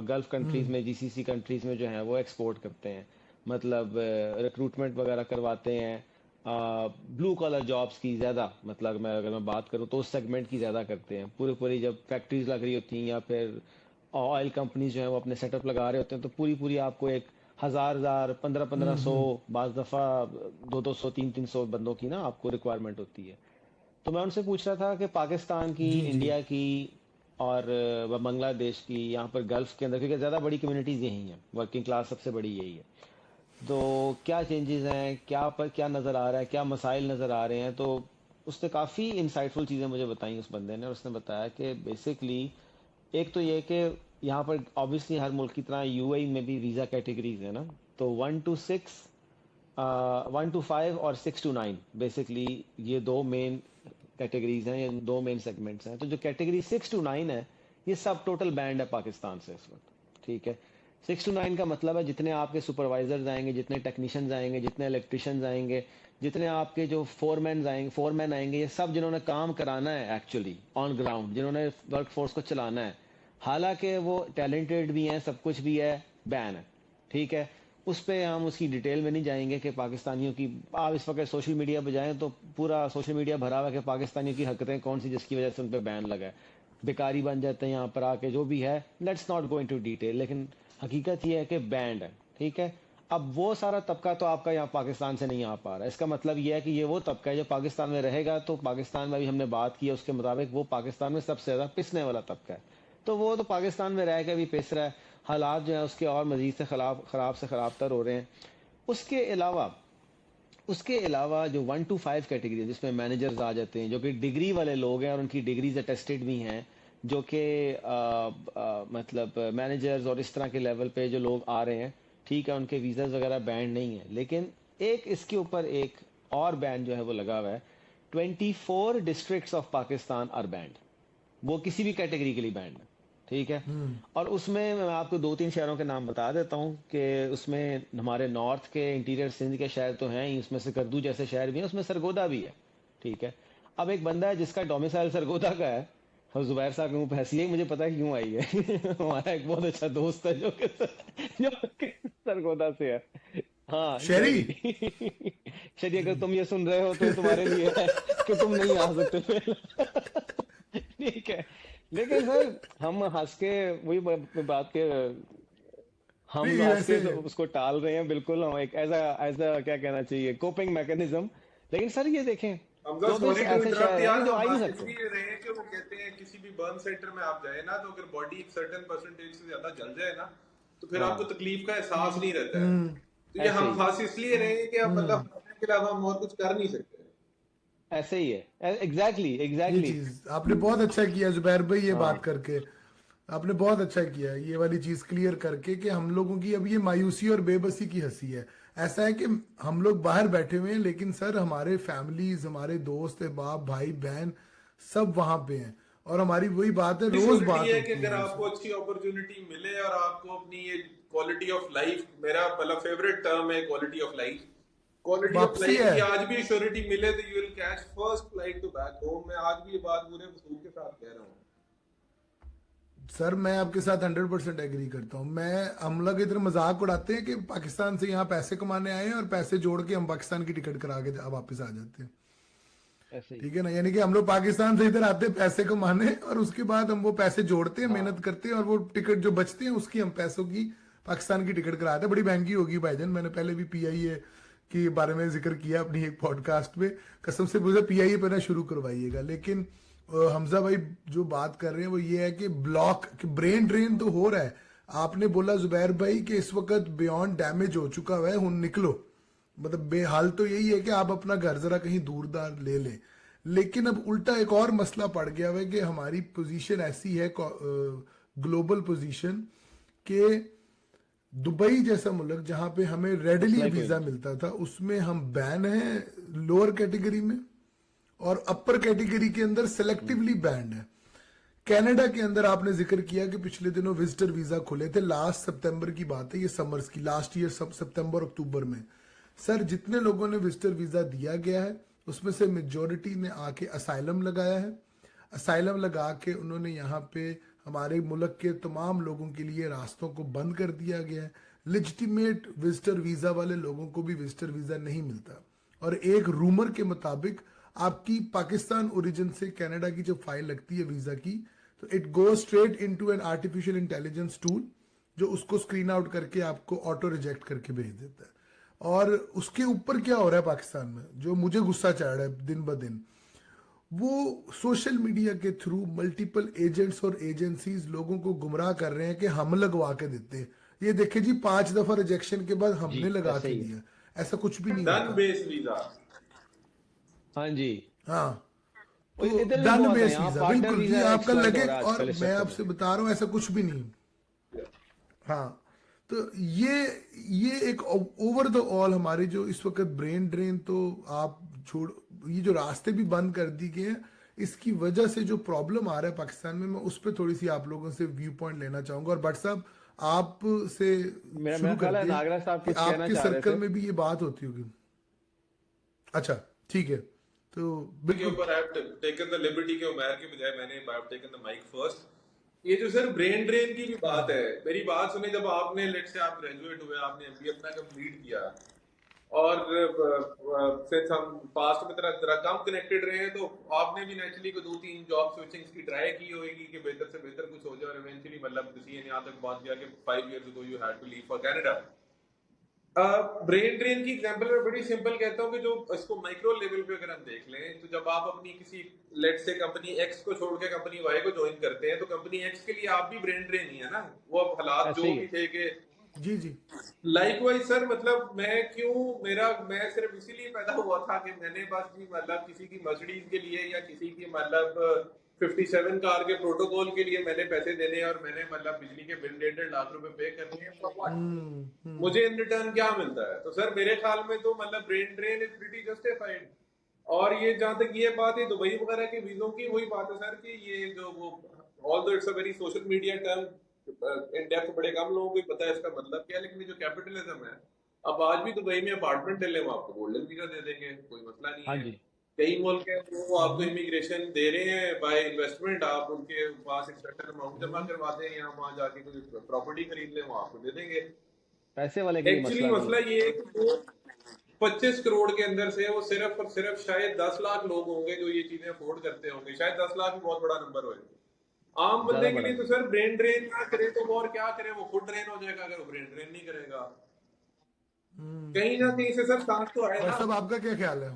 गल्फ कंट्रीज में, जीसीसी कंट्रीज में जो है वो एक्सपोर्ट करते हैं, मतलब रिक्रूटमेंट वगैरह करवाते हैं, ब्लू कॉलर जॉब्स की ज़्यादा, मतलब अगर मैं बात करूँ तो उस सेगमेंट की ज़्यादा करते हैं। पूरी जब फैक्ट्रीज लग रही होती हैं या फिर ऑयल कंपनीज जो है वो अपने सेटअप लगा रहे होते हैं, तो पूरी आपको एक हजार 1500 बाज दफ़ा 200 300 बंदों की ना आपको रिक्वायरमेंट होती है। तो मैं उनसे पूछ रहा था कि पाकिस्तान की, जी जी इंडिया की और बांग्लादेश की, यहाँ पर गल्फ के अंदर, क्योंकि ज़्यादा बड़ी कम्युनिटीज़ यही हैं, वर्किंग क्लास सबसे बड़ी यही है, तो क्या चेंजेस हैं, क्या नज़र आ रहा है, क्या मसाइल नज़र आ रहे हैं। तो उसने काफ़ी इंसाइटफुल चीज़ें मुझे बताई उस बंदे ने, और उसने बताया कि बेसिकली एक तो ये कि यहाँ पर ऑब्वियसली हर मुल्क की तरह यूएई में भी वीज़ा कैटेगरीज है ना, तो 1 to 5 और 6 to 9 बेसिकली ये दो मेन कैटेगरीज हैं, ये दो मेन सेगमेंट्स हैं। तो जो कैटेगरी 6 to 9 है, ये सब टोटल बैंड है पाकिस्तान से इस वक्त, ठीक है। 6 to 9 का मतलब है जितने आपके सुपरवाइजर्स आएंगे, जितने टेक्नीशियंस आएंगे, जितने इलेक्ट्रिशियंस आएंगे, जितने आपके जो फोरमैन आएंगे, ये सब जिन्होंने काम कराना है एक्चुअली ऑन ग्राउंड, जिन्होंने वर्क फोर्स को चलाना है, हालांकि वो टैलेंटेड भी हैं, सब कुछ भी है, बैन है, ठीक है। उस पर हम उसकी डिटेल में नहीं जाएंगे कि पाकिस्तानियों की, आप इस वक्त सोशल मीडिया पर जाएं तो पूरा सोशल मीडिया भरा हुआ है कि पाकिस्तानियों की हरकतें कौन सी जिसकी वजह से उन पर बैन लगा है, बेकारी बन जाते हैं यहाँ पर आके, जो भी है, let's not go into detail, लेकिन हकीकत ये है कि बैंड है, ठीक है। अब वो सारा तबका तो आपका यहाँ पाकिस्तान से नहीं आ पा रहा है, इसका मतलब ये है कि ये वो तबका है जो पाकिस्तान में रहेगा, तो पाकिस्तान में भी हमने बात की है उसके मुताबिक वो पाकिस्तान में सबसे ज़्यादा पिसने वाला तबका है, तो वो तो पाकिस्तान में रह के भी पिस रहा है, हालात जो है उसके और मजीद से ख़राब से ख़राब तर हो रहे हैं। उसके अलावा जो 1 to 5 कैटेगरी है जिसमें मैनेजर्स आ जाते हैं, जो कि डिग्री वाले लोग हैं और उनकी डिग्रीज अटेस्टेड भी हैं, जो कि मतलब मैनेजर्स और इस तरह के लेवल पे जो लोग आ रहे हैं, ठीक है, उनके वीज़ाज वगैरह बैंड नहीं है, लेकिन एक इसके ऊपर एक और बैन जो है वो लगा हुआ है। 24 districts of Pakistan are banned, वो किसी भी कैटेगरी के लिए बैंड है, ठीक है। और उसमें मैं आपको 2-3 शहरों के नाम बता देता हूँ कि उसमें हमारे नॉर्थ के इंटीरियर सिंध के शहर तो हैं ही, उसमें से करदू जैसे शहर भी हैं, उसमें सरगोदा भी है, ठीक है। अब एक बंदा है जिसका डोमिसाइल सरगोदा का है, और जुबैर साहब के मुंह पे हंसी है, मुझे पता है क्यों आई है हमारा एक बहुत अच्छा दोस्त है जो कि सरगोदा से है, हाँ शेरी शरी, अगर तुम ये सुन रहे हो तो तुम्हारे लिए है कि तुम नहीं आ सकते फिर ठीक है। लेकिन सर हम हंस के वही बात के हम नहीं हंस के वैसे उसको टाल रहे हैं, बिल्कुल हम एक एज अ क्या कहना चाहिए कोपिंग मैकेनिज्म। लेकिन सर ये देखें हमजा, 24 सॉरी टू ऐसे इंटरप्ट शहर हैं यार, जो हम आ ही नहीं बात सकते। इसलिए रहे हैं कि वो कहते हैं किसी भी बर्न सेंटर में आप जाए ना, तो अगर बॉडी एक सर्टेन परसेंटेज से ज्यादा जल जाए ना, तो फिर आपको तकलीफ का एहसास नहीं रहता है। तो ये ऐसे हम ही खास इसलिए रहे हैं कि आप मतलब खाने के अलावा हम और कुछ कर नहीं सकते। ऐसे ही है, एग्जैक्टली ये एग्जैक्टली। चीज आपने बहुत अच्छा किया जुबैर भाई, ये हाँ बात करके आपने बहुत अच्छा किया ये वाली चीज क्लियर करके कि हम लोगों की अब ये मायूसी और बेबसी की हंसी है। ऐसा है कि हम लोग बाहर बैठे हुए हैं, लेकिन सर हमारे फैमिलीज, हमारे दोस्त, बाप, भाई, बहन सब वहां पे हैं, और हमारी वही बात है, रोज बात है होती कि अगर है आपको अच्छी अपॉर्चुनिटी मिले और आपको अपनी ये क्वालिटी ऑफ लाइफ, मेरा पहला फेवरेट टर्म है quality of life, quality of वापसी लाइफ है। की आज भी श्योरिटी मिले तो you will catch first flight to back home. मैं आज भी ये बात पूरे वसूल के साथ कह रहा हूँ सर मैं आपके साथ 100% एग्री करता हूँ। हम लोग इधर मजाक उड़ाते हैं कि पाकिस्तान से यहाँ पैसे कमाने आए हैं और पैसे जोड़ के हम पाकिस्तान की टिकट करा के वापस आ जाते हैं, ऐसे ही। ठीक है ना। यानी कि हम लोग पाकिस्तान से इधर आते हैं पैसे कमाने, और उसके बाद हम वो पैसे जोड़ते हैं, मेहनत करते हैं, और वो टिकट जो बचते हैं उसकी हम पैसों की पाकिस्तान की टिकट कराते हैं। बड़ी महंगी होगी भाईजान, मैंने पहले भी PIA के बारे में जिक्र किया अपनी एक पॉडकास्ट में, कसम से मुझे PIA पे ना शुरू करवाइएगा। लेकिन हमजा भाई जो बात कर रहे हैं वो ये है कि ब्रेन ड्रेन तो हो रहा है, आपने बोला जुबैर भाई कि इस वक्त बियॉन्ड डैमेज हो चुका है, हुन निकलो। मतलब बेहाल तो यही है कि आप अपना घर जरा कहीं दूरदार ले लें, लेकिन अब उल्टा एक और मसला पड़ गया है कि हमारी पोजीशन ऐसी है, ग्लोबल पोजीशन, कि दुबई जैसा मुल्क जहां पे हमें रेडली वीजा मिलता था, उसमें हम बैन हैं लोअर कैटेगरी में, और अपर कैटेगरी के अंदर सेलेक्टिवली बैंड है। कनाडा के अंदर आपने जिक्र किया कि पिछले दिनों विजिटर वीजा खुले थे, लास्ट सितंबर की बात है, ये समर्स की, लास्ट ईयर सितंबर अक्टूबर में। सर जितने लोगों ने विजिटर वीजा दिया गया है उसमें से मेजॉरिटी ने आके असाइलम लगाया है। असाइलम लगा के उन्होंने यहाँ पे हमारे मुल्क के तमाम लोगों के लिए रास्तों को बंद कर दिया गया है। लेजिटिमेट विजिटर वीजा वाले लोगों को भी विजिटर वीजा नहीं मिलता। और एक रूमर के मुताबिक आपकी पाकिस्तान ओरिजिन से कनाडा की जब फाइल लगती है वीजा की, तो it go straight into an artificial intelligence tool जो उसको स्क्रीन आउट करके आपको ऑटो रिजेक्ट करके भेज देता है। और उसके ऊपर क्या हो रहा है पाकिस्तान में, जो मुझे गुस्सा चढ़ रहा है दिन ब दिन, वो सोशल मीडिया के थ्रू मल्टीपल एजेंट्स और एजेंसीज लोगों को गुमराह कर रहे हैं कि हम लगवा के देते हैं। ये देखे जी 5 दफा रिजेक्शन के बाद हमने लगा के दिया, ऐसा कुछ भी नहीं डन होता। Base visa. हाँ जी, हाँ, तो तो इधर भी डन बहुत है, बेस यहाँ वीजा, partner बिल्कुल जी, visa आपका exploit लगे। हो रहा है और आजकल इस मैं चक्कर आपसे में। बता रहा हूँ ऐसा कुछ भी नहीं। हाँ, तो ये एक ओवर द ऑल हमारी जो इस वक्त ब्रेन ड्रेन, तो आप छोड़, ये जो रास्ते भी बंद कर दी गए हैं, इसकी वजह से जो प्रॉब्लम आ रहा है पाकिस्तान में, मैं उस पर थोड़ी सी आप लोगों से व्यू पॉइंट लेना चाहूंगा। और भट्ट साहब आप से मेरा शुरू ख्याल है करते नागरा हैं साहब कि कुछ कहना आपके चाह रहे सर्कल थे। में भी ये बात होती होगी। अच्छा ठीक है, तो के बिल्कुल ऊपर I have taken the liberty के उमर के बजाय मैंने I have taken the mic first. ये जो सर ब्रेन ड्रेन की भी बात है, मेरी बात सुने, जब आपने लेट से आप ग्रेजुएट हुए, आपने एमबीए अपना कंप्लीट किया, और सिंस हम पास्ट में तरह कम कनेक्टेड रहे हैं, तो आपने भी नेचुरली को 2-3 जॉब स्विचिंग्स की ट्राई की होगी कि बेहतर से बेहतर कुछ हो जाए, और इवेंचुअली मतलब किसी ने यहाँ तक बात किया कि 5 years ago you had to leave for Canada। Brain drain की एग्जांपल मैं बड़ी सिंपल कहता हूँ कि जो इसको माइक्रो लेवल पे अगर हम देख लें, तो जब आप अपनी किसी लेट से कंपनी एक्स को छोड़ के कंपनी वाई को ज्वाइन करते हैं, तो कंपनी एक्स के लिए आप भी ब्रेन ड्रेन ही है ना, वो अब हालात ऐसे जो ही भी है। थे कि जी जी लाइकवाइज सर, मतलब मैं सिर्फ इसीलिए पैदा हुआ था कि मैंने बस जी मतलब किसी की मर्सिडीज के लिए या किसी की मतलब 57 कार के प्रोटोकॉल के लिए मैंने पैसे देने हैं, और मैंने मतलब बिजली के बिल 1.5 लाख रुपए पे करने हैं, for what? मुझे इन रिटर्न क्या मिलता है? तो सर मेरे ख्याल में तो मतलब brain drain is pretty justified. और ये जहां तक ये बात है दुबई वगैरह के वीजों की, वही बात है सर कि ये जो वो, although it's a very social media term, in depth बड़े कम लोगों को ही पता है इसका मतलब क्या है, लेकिन ये जो कैपिटलिज्म है, अब आज भी दुबई में अपार्टमेंट ले लें, वो आपको गोल्डन वीजा दे देंगे, कोई मसला नहीं हाँ है। जी, कई मुल्क है वो आपको इमिग्रेशन दे रहे हैं बाय इन्वेस्टमेंट, आप उनके पास एक सर्टेन अमाउंट जमा करवाते हैं, या वहां जाके कोई प्रॉपर्टी खरीद लें, वो आपको दे देंगे। पैसे वाले के लिए एक्चुअली मसला नहीं मसला है। ये है कि वो 25 करोड़ के अंदर से वो सिर्फ और सिर्फ शायद 10 लाख लोग होंगे जो ये चीजें अफोर्ड करते होंगे, शायद 10 लाख भी बहुत बड़ा नंबर हो। आम ज्यादा बंदे के बड़ा लिए तो नहीं। सर ब्रेन ड्रेन ना करे तो वो और क्या करे, वो खुद ड्रेन हो जाएगा अगर वो ब्रेन ड्रेन नहीं करेगा। कहीं ना कहीं से सर सांस तो आए भाई ना। साहब आपका क्या ख्याल है?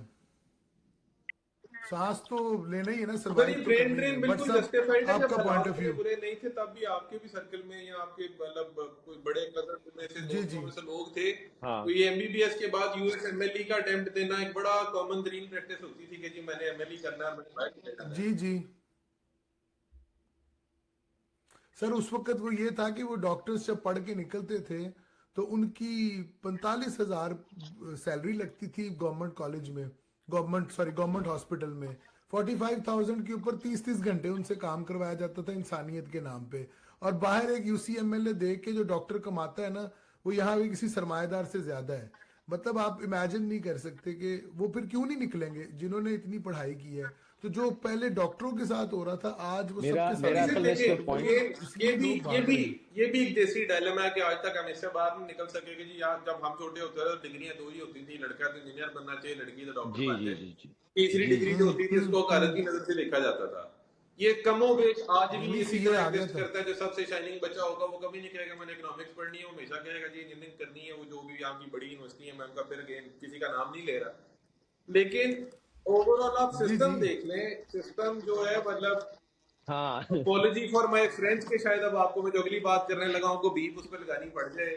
सांस तो लेना ही है ना, सर ये सर्वाइव तो ब्रेन करना ही ड्रेन है। बट बिल्कुल साहब जस्टिफाइड है, जब आपका हालात पॉइंट ऑफ इतने व्यू। बुरे नहीं थे तब भी आपके भी सर्कल में या आपके मतलब कोई बड़े कजन में से जी दोस्तों जी में से लोग थे, हाँ, तो ये एमबीबीएस के बाद यूएस एमएलई का अटेम्प्ट देना एक बड़ा कॉमन तरीन प्रैक्टिस होती थी कि जी मैंने एमएलई करना है, मैंने बाइक ले जाना है। जी जी सर उस वक्त वो ये था कि वो डॉक्टर्स जब पढ़ के निकलते थे तो उनकी 45,000 सैलरी लगती थी गवर्नमेंट कॉलेज में, गवर्नमेंट हॉस्पिटल में। 45,000 के ऊपर 30-30 घंटे उनसे काम करवाया जाता था इंसानियत के नाम पे। और बाहर एक यूसीएमएलए देख के जो डॉक्टर कमाता है ना, वो यहाँ भी किसी सरमाएदार से ज्यादा है। मतलब आप इमेजिन नहीं कर सकते कि वो फिर क्यों नहीं निकलेंगे जिन्होंने इतनी पढ़ाई की है। तो जो पहले डॉक्टरों के साथ हो रहा था आज वो मेरा सबके मेरा साथ असल में इस पे देखिए पॉइंट, ये इसलिए लोग भाग रहे हैं। ये भी एक देसी डायलेमा है कि आज तक हम इससे बाहर नहीं निकल सके कि जी यार जब हम छोटे होते थे तो डिग्रियां 2 ही होती थी, लड़का तो इंजीनियर बनना चाहिए, लड़की तो डॉक्टर जी बन जी जाए। जी जी तीसरी जी डिग्री जी, जो होती थी उसको औकात की नजर से देखा जाता था। ये कमो बेश आज भी इंग्लिश इसी ये तरह आ गया एग्जिस्ट था। करता है। जो सबसे शाइनिंग बच्चा होगा वो कभी नहीं कहेगा मैंने इकोनॉमिक्स पढ़नी है, वो हमेशा कहेगा जी इंजीनियरिंग करनी है, वो जो भी यहाँ की बड़ी यूनिवर्सिटी है, मैं उनका फिर अगेन किसी का नाम नहीं ले रहा। लेकिन ओवरऑल आप जी सिस्टम जी देख लें, सिस्टम जो है मतलब हाँ अपोलॉजी फॉर माय फ्रेंड्स के शायद अब आपको मैं जो अगली बात करने लगा हूं को बीप उस पर लगानी पड़ जाए,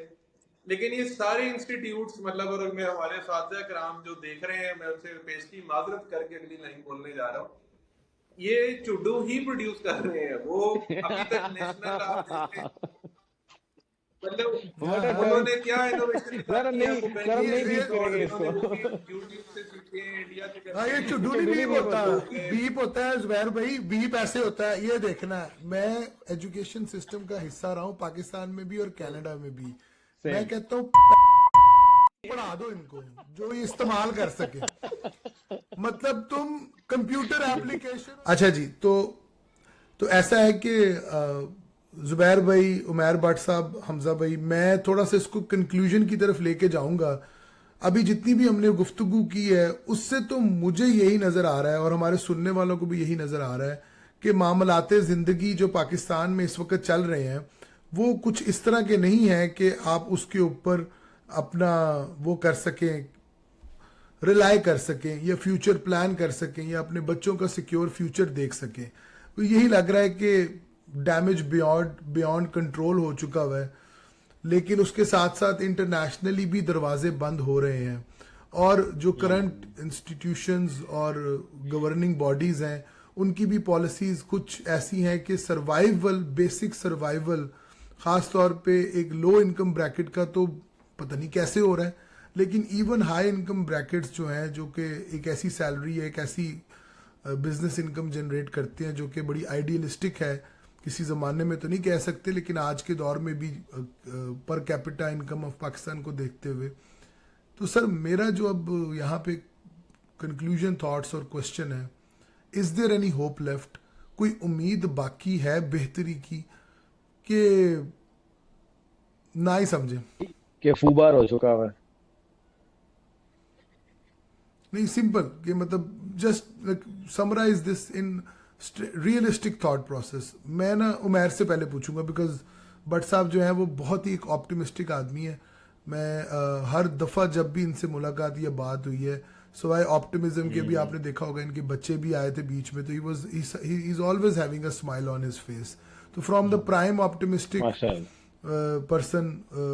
लेकिन ये सारे इंस्टीट्यूट्स मतलब, और मैं हमारे साथी कराम जो देख रहे हैं, मैं उनसे पेशगी माजरत करके अगली लाइन बोलने जा रहा हूँ, ये चुड्डू ही प्रोड्यूस कर रहे हैं। वो अभी तक नेशनल आप देखें, मतलब What a उन्होंने turn. क्या इनोवेशन सर दिखाई है नहीं आपको, सर हम नहीं बैंकिंग बीप फ्रॉड करेंगे उन्होंने इसको यूट्यूब से सीखे हैं, इंडिया से हाँ, ये करते हैं। चुड्डू नहीं बीप बीप होता, होता बीप होता है जुबैर भाई, बीप ऐसे होता है। ये देखना, मैं एजुकेशन सिस्टम का हिस्सा रहा हूँ पाकिस्तान में भी और कनाडा में भी। मैं कहता हूँ पढ़ा दो इनको जो ये इस्तेमाल कर सके। मतलब तुम कंप्यूटर एप्लीकेशन। अच्छा जी, तो ऐसा है कि जुबैर भाई, उमैर भट्ट साहब, हमजा भाई, मैं थोड़ा सा इसको कंक्लूजन की तरफ लेके जाऊंगा। अभी जितनी भी हमने गुफ्तगू की है उससे तो मुझे यही नजर आ रहा है और हमारे सुनने वालों को भी यही नजर आ रहा है कि मामलाते जिंदगी जो पाकिस्तान में इस वक्त चल रहे हैं वो कुछ इस तरह के नहीं है कि आप उसके ऊपर अपना वो कर सकें, रिलाई कर सकें या फ्यूचर प्लान कर सकें या अपने बच्चों का सिक्योर फ्यूचर देख सकें। तो यही लग रहा है कि डैमेज बियॉन्ड कंट्रोल हो चुका हुआ है। लेकिन उसके साथ साथ इंटरनेशनली भी दरवाजे बंद हो रहे हैं और जो करंट इंस्टीट्यूशंस और गवर्निंग बॉडीज हैं उनकी भी पॉलिसीज कुछ ऐसी हैं कि सर्वाइवल, बेसिक सर्वाइवल, खास तौर पे एक लो इनकम ब्रैकेट का तो पता नहीं कैसे हो रहा है, लेकिन इवन हाई इनकम ब्रैकेट्स जो हैं, जो कि एक ऐसी सैलरी है, एक ऐसी बिजनेस इनकम जनरेट करते हैं जो कि बड़ी आइडियलिस्टिक है, किसी ज़माने में तो नहीं कह सकते लेकिन आज के दौर में भी per capita income of Pakistan को देखते हुए। तो सर मेरा जो अब यहाँ पे कंक्लूजन थॉट्स और क्वेश्चन है, is there any hope left? कोई उम्मीद बाकी है बेहतरी की कि ना ही समझे कि फूबार हो चुका है। नहीं, सिंपल कि मतलब just summarize this in realistic thought process. मैं ना उमैर से पहले पूछूंगा बिकॉज भट्ट साहब जो है वो बहुत ही एक ऑप्टिमिस्टिक आदमी है। मैं हर दफ़ा जब भी इनसे मुलाकात या बात हुई है सवाए ऑप्टिमिज्म के भी, आपने देखा होगा इनके बच्चे भी आए थे बीच में, तो he is always having a smile on his face. तो from the prime optimistic person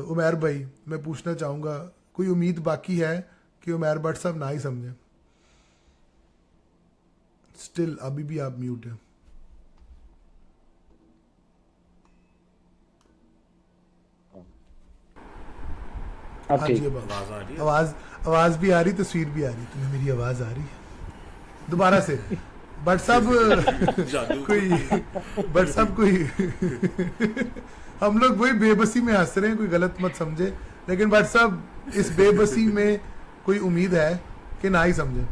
Umair भाई, मैं पूछना चाहूँगा कोई उम्मीद बाकी है कि उमैर भट्ट साहब ना ही समझें? स्टिल अभी भी आप म्यूट हैं। अब हाँ ठीक जी, आवाज आ रही है? आवाज भी आ रही, तस्वीर भी आ रही। तुम्हें मेरी आवाज आ रही है? दोबारा से भट्ट साहब भट्ट साहब कोई हम लोग वही बेबसी में हंस रहे हैं, कोई गलत मत समझे, लेकिन भट्ट साहब इस बेबसी में कोई उम्मीद है कि ना ही समझे?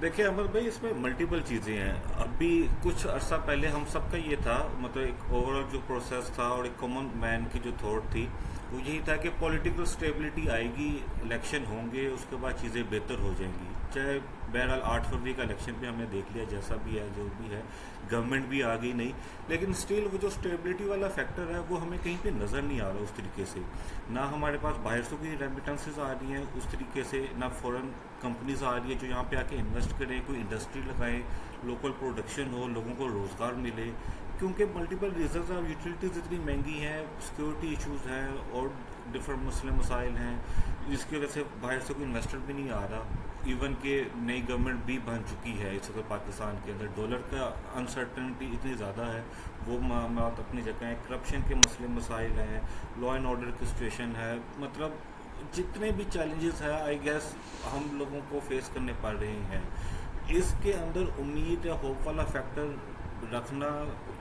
देखिए अमर भाई, इसमें मल्टीपल चीज़ें हैं। अभी कुछ अर्सा पहले हम सबका ये था, मतलब एक ओवरऑल जो प्रोसेस था और एक कॉमन मैन की जो थॉट थी वो यही था कि पॉलिटिकल स्टेबिलिटी आएगी, इलेक्शन होंगे, उसके बाद चीज़ें बेहतर हो जाएंगी। चाहे बहरहाल 8 फरवरी का इलेक्शन भी हमने देख लिया, जैसा भी है जो भी है, गवर्नमेंट भी आ गई नहीं, लेकिन स्टिल वो जो स्टेबिलिटी वाला फैक्टर है वो हमें कहीं पे नज़र नहीं आ रहा उस तरीके से। ना हमारे पास बाहर से कोई रेमिटेंसेस आ रही हैं उस तरीके से, ना फॉरेन कंपनीज आ रही है जो यहाँ पे आके इन्वेस्ट करें, कोई इंडस्ट्री लगाएं, लोकल प्रोडक्शन हो, लोगों को रोज़गार मिले, क्योंकि मल्टीपल रीजंस हैं। यूटिलिटीज़ इतनी महंगी हैं, सिक्योरिटी इश्यूज़ हैं और डिफरेंट मसले मसाइल हैं, जिसकी वजह से बाहर से कोई इन्वेस्टर भी नहीं आ रहा। इवन के नई गवर्नमेंट भी बन चुकी है इस वक्त पाकिस्तान के अंदर, डॉलर का अनसर्टनिटी इतनी ज़्यादा है, वो मामलात अपनी जगह हैं, करप्शन के मसले मसाइल हैं, लॉ एंड ऑर्डर की सिचुएशन है, मतलब जितने भी चैलेंजेस हैं आई गेस हम लोगों को फेस करने पड़ रहे हैं। इसके अंदर उम्मीद या होप वाला फैक्टर रखना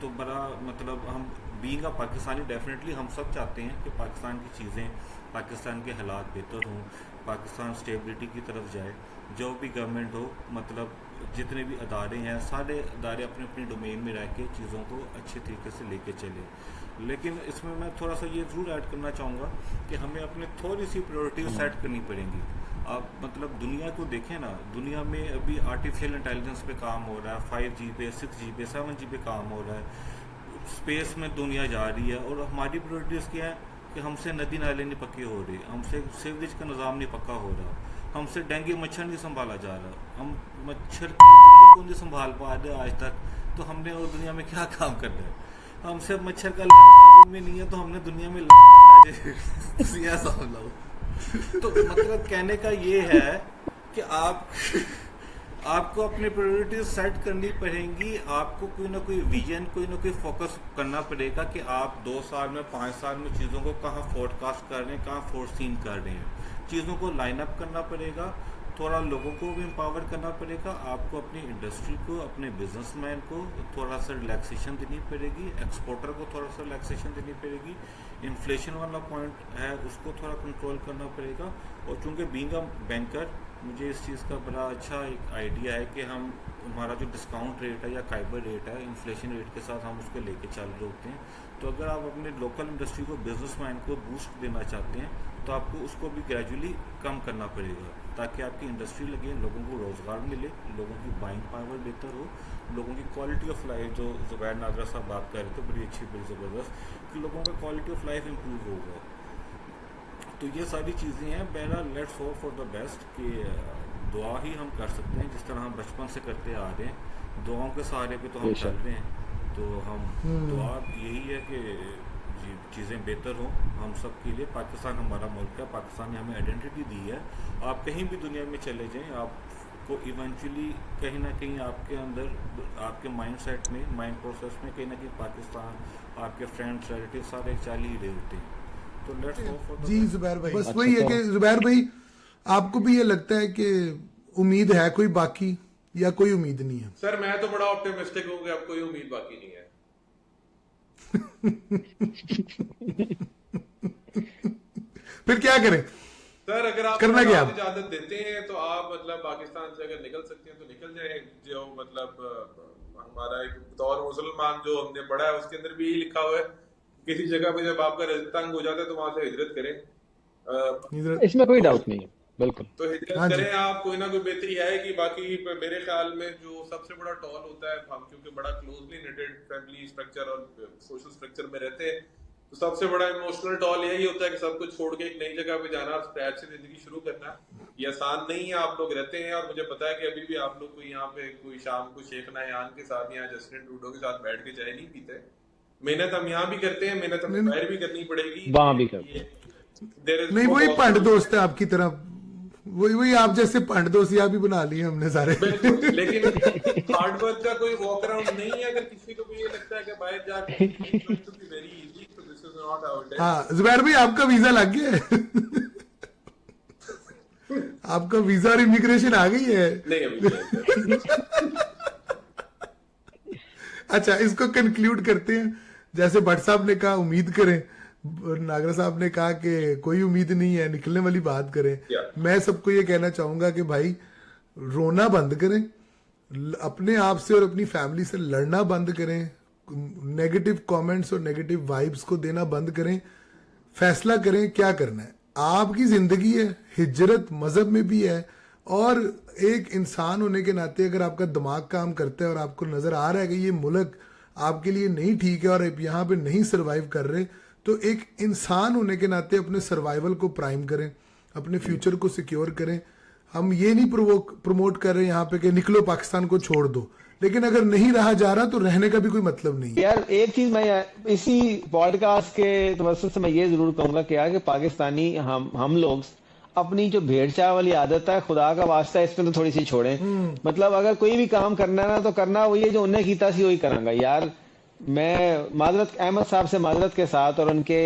तो बड़ा, मतलब हम बीइंग अ पाकिस्तानी डेफिनेटली हम सब चाहते हैं कि पाकिस्तान की चीज़ें, पाकिस्तान के हालात बेहतर हों, पाकिस्तान स्टेबिलिटी की तरफ जाए, जो भी गवर्नमेंट हो, मतलब जितने भी अदारे हैं सारे अदारे अपने अपनी डोमेन में रह के चीज़ों को अच्छे तरीके से लेके चले। लेकिन इसमें मैं थोड़ा सा ये ज़रूर ऐड करना चाहूँगा कि हमें अपने थोड़ी सी प्रायोरिटी सेट करनी पड़ेंगी। आप मतलब दुनिया को देखें ना, दुनिया में अभी आर्टिफिशियल इंटेलिजेंस पे काम हो रहा है, 5G पे, 6G पे, 7G पे काम हो रहा है, स्पेस में दुनिया जा रही है, और हमारी प्रायोरिटीज़ क्या है कि हमसे नदी नाले नहीं पक्के हो रहे, हमसे सीवरेज का निज़ाम नहीं पक्का हो रहा, हमसे डेंगू मच्छर नहीं संभाला जा रहा, हम मच्छर की बिल्ली को नहीं संभाल पा रहे आज तक, तो हमने और दुनिया में क्या काम करना है? हमसे मच्छर का लाल काबू में नहीं है तो हमने दुनिया में लाल करना चाहिए। ऐसा समझ। तो मतलब कहने का ये है कि आपको अपनी प्रायोरिटीज सेट करनी पड़ेंगी, आपको कोई ना कोई विजन, कोई ना कोई फोकस करना पड़ेगा कि आप 2 साल में 5 साल में चीज़ों को कहाँ फोरकास्ट कर रहे हैं, कहाँ फोरसीन कर रहे हैं। चीज़ों को लाइन अप करना पड़ेगा, थोड़ा लोगों को भी एम्पावर करना पड़ेगा, आपको अपनी इंडस्ट्री को, अपने बिजनेसमैन को थोड़ा सा रिलैक्सेशन देनी पड़ेगी, एक्सपोर्टर को थोड़ा सा रिलैक्सेशन देनी पड़ेगी, इन्फ्लेशन वाला पॉइंट है उसको थोड़ा कंट्रोल करना पड़ेगा। और चूंकि बीइंग अ बैंकर मुझे इस चीज़ का बड़ा अच्छा एक आइडिया है कि हमारा जो डिस्काउंट रेट है या काइबर रेट है, इन्फ्लेशन रेट के साथ हम उसको लेके चल रहे होते हैं। तो अगर आप अपने लोकल इंडस्ट्री को, बिजनेसमैन को बूस्ट देना चाहते हैं तो आपको उसको भी ग्रेजुअली कम करना पड़ेगा, ताकि आपकी इंडस्ट्री लगे, लोगों को रोज़गार मिले, लोगों की बाइंग पावर बेहतर हो, लोगों की क्वालिटी ऑफ लाइफ, जो जुबैर नागरा साहब बात कर रहे थे बड़ी अच्छी, बड़ी ज़बरदस्त, कि लोगों का क्वालिटी ऑफ लाइफ इम्प्रूव होगा। तो ये सारी चीज़ें हैं। बहरहाल let's hope for the best कि दुआ ही हम कर सकते हैं, जिस तरह हम बचपन से करते आ रहे हैं, दुआओं के सहारे पे तो हम चल रहे हैं। तो हम दुआ यही है कि चीज़ें बेहतर हों हम सब के लिए। पाकिस्तान हमारा मुल्क है, पाकिस्तान ने हमें आइडेंटिटी दी है। आप कहीं भी दुनिया में चले जाएं, आपको इवेंचुअली कहीं ना कहीं आपके अंदर, आपके माइंड सेट में, माइंड प्रोसेस में कहीं ना कहीं पाकिस्तान, आपके फ्रेंड्स, रिलेटिव सारे चल ही रहे होते हैं। तो लेट्स होप फॉर जी जुबैर भाई, बस वही है कि जुबैर भाई आपको भी ये लगता है कि उम्मीद है कोई बाकी, या कोई उम्मीद नहीं है? सर मैं तो बड़ा ऑप्टिमिस्टिक हूँ कि अब कोई उम्मीद बाकी नहीं है। फिर क्या करें सर? अगर आप करना क्या? इजाजत देते हैं तो आप मतलब पाकिस्तान से अगर निकल सकते हैं तो निकल जाए। जो मतलब हमारा एक बतौर मुसलमान जो हमने पढ़ा है उसके अंदर भी यही लिखा हुआ है, किसी जगह पे जब आपका रिज़्क तंग हो जाता है तो वहां से हिजरत करें। इसमें कोई डाउट नहीं है, बिल्कुल। तो हिजरत करें आप, कोई ना कोई बेहतरी आएगी। बाकी मेरे ख्याल में जो सबसे बड़ा टॉल होता है, हम क्योंकि बड़ा क्लोजली नेटेड फैमिली स्ट्रक्चर और सोशल स्ट्रक्चर में रहते हैं, तो सबसे बड़ा इमोशनल टॉल यही होता है कि सब कुछ छोड़ के एक नई जगह पे जाना, स्क्रैच से जिंदगी शुरू करना। ये आसान नहीं है। आप लोग रहते हैं और मुझे पता है कि अभी भी आप लोग कोई यहाँ पे कोई शाम को शेख नायान के साथ या जस्टिन ट्रूडो के साथ बैठ के चाय नहीं पीते। मेहनत हम यहाँ भी करते हैं, मेहनत हमें बाहर भी करनी पड़ेगी, वहां भी करते हैं। नहीं, वही पंड दोस्त है आपकी तरह, वही आप जैसे पंड दोस्त यहाँ भी बना लिए हमने सारे। लेकिन हार्ड वर्क का कोई वॉक अराउंड नहीं है। अगर किसी को भी ये लगता है कि बाहर जाके वेरी इजी, तो this is not how it is. हाँ जुबैर भाई, आपका वीजा लग गया है। आपका वीजा और इमिग्रेशन आ गई है? नहीं अभी नहीं। अच्छा, इसको कंक्लूड करते हैं। जैसे भट्ट साहब ने कहा उम्मीद करें, नागरा साहब ने कहा कि कोई उम्मीद नहीं है, निकलने वाली बात करें। मैं सबको ये कहना चाहूंगा कि भाई रोना बंद करें, अपने आप से और अपनी फैमिली से लड़ना बंद करें, नेगेटिव कमेंट्स और नेगेटिव वाइब्स को देना बंद करें, फैसला करें क्या करना है। आपकी जिंदगी है, हिजरत मजहब में भी है, और एक इंसान होने के नाते अगर आपका दिमाग काम करता है और आपको नजर आ रहा है कि ये मुल्क आपके लिए नहीं ठीक है और आप यहाँ पे नहीं सरवाइव कर रहे, तो एक इंसान होने के नाते अपने सर्वाइवल को प्राइम करें, अपने फ्यूचर को सिक्योर करें। हम ये नहीं प्रमोट कर रहे यहाँ पे कि निकलो पाकिस्तान को छोड़ दो, लेकिन अगर नहीं रहा जा रहा तो रहने का भी कोई मतलब नहीं। यार एक चीज मैं इसी पॉडकास्ट के तवज्जुह से मैं ये जरूर कहूंगा कि यार कि पाकिस्तानी हम लोग अपनी जो भेड़ चाल वाली आदत है, खुदा का वास्ता इसमें तो थोड़ी सी छोड़ें। मतलब अगर कोई भी काम करना है ना तो करना वही है जो उन्हें कीता सी वही करांगा। यार मैं माजरत अहमद साहब से माजरत के साथ और उनके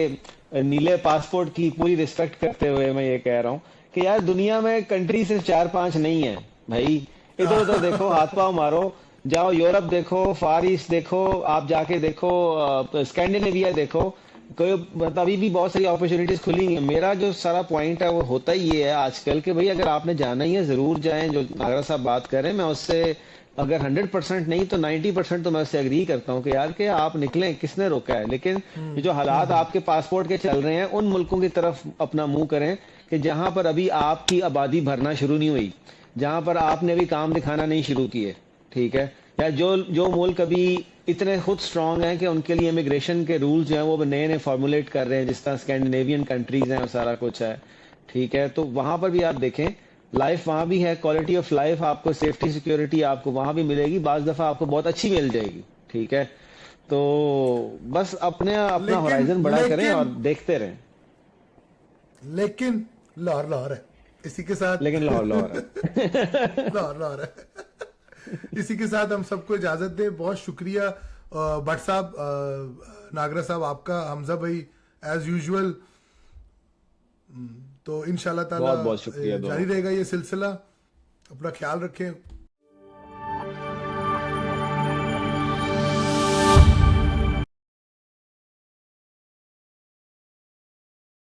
नीले पासपोर्ट की पूरी रिस्पेक्ट करते हुए मैं ये कह रहा हूँ कि यार दुनिया में कंट्री सिर्फ 4-5 नहीं है भाई। इधर उधर देखो, हाथ पांव मारो, जाओ यूरोप देखो, फार ईस्ट देखो, आप जाके देखो स्कैंडिनेविया देखो, कोई मतलब अभी भी बहुत सारी अपॉर्चुनिटीज खुली हैं। मेरा जो सारा पॉइंट है वो होता ही ये है आजकल कि भाई अगर आपने जाना ही है जरूर जाएं। जो नागरा साहब बात कर रहे हैं, मैं उससे अगर 100% नहीं तो 90% तो मैं उससे एग्री करता हूँ कि यार कि आप निकलें, किसने रोका है। लेकिन जो हालात आपके पासपोर्ट के चल रहे हैं उन मुल्कों की तरफ अपना मुंह करें कि जहां पर अभी आपकी आबादी भरना शुरू नहीं हुई, जहां पर आपने अभी काम दिखाना नहीं शुरू किए, ठीक है। या जो मुल्क अभी इतने खुद स्ट्रांग हैं कि उनके लिए इमिग्रेशन के रूल्स जो हैं वो नए नए फॉर्मुलेट कर रहे हैं, जिस तरह स्कैंडिनेवियन कंट्रीज हैं और सारा कुछ है, ठीक है। तो वहां पर भी आप देखें लाइफ वहां भी है, क्वालिटी ऑफ लाइफ आपको, सेफ्टी सिक्योरिटी आपको वहां भी मिलेगी, बाज दफा आपको बहुत अच्छी मिल जाएगी, ठीक है। तो बस अपना लेकिन होराइजन बड़ा करें और लेकिन देखते रहें। लेकिन लाहौर लाहौर है, इसी के साथ लेकिन लाहौर लाहौर है। लाहौर लाहौर है। इसी के साथ हम सबको इजाजत दें। बहुत शुक्रिया भट्ट साहब, नागरा साहब आपका, हमजा भाई एज यूजुअल। तो इंशाल्लाह ताला बहुत बहुत शुक्रिया दोनों जारी रहेगा ये सिलसिला। अपना ख्याल रखें।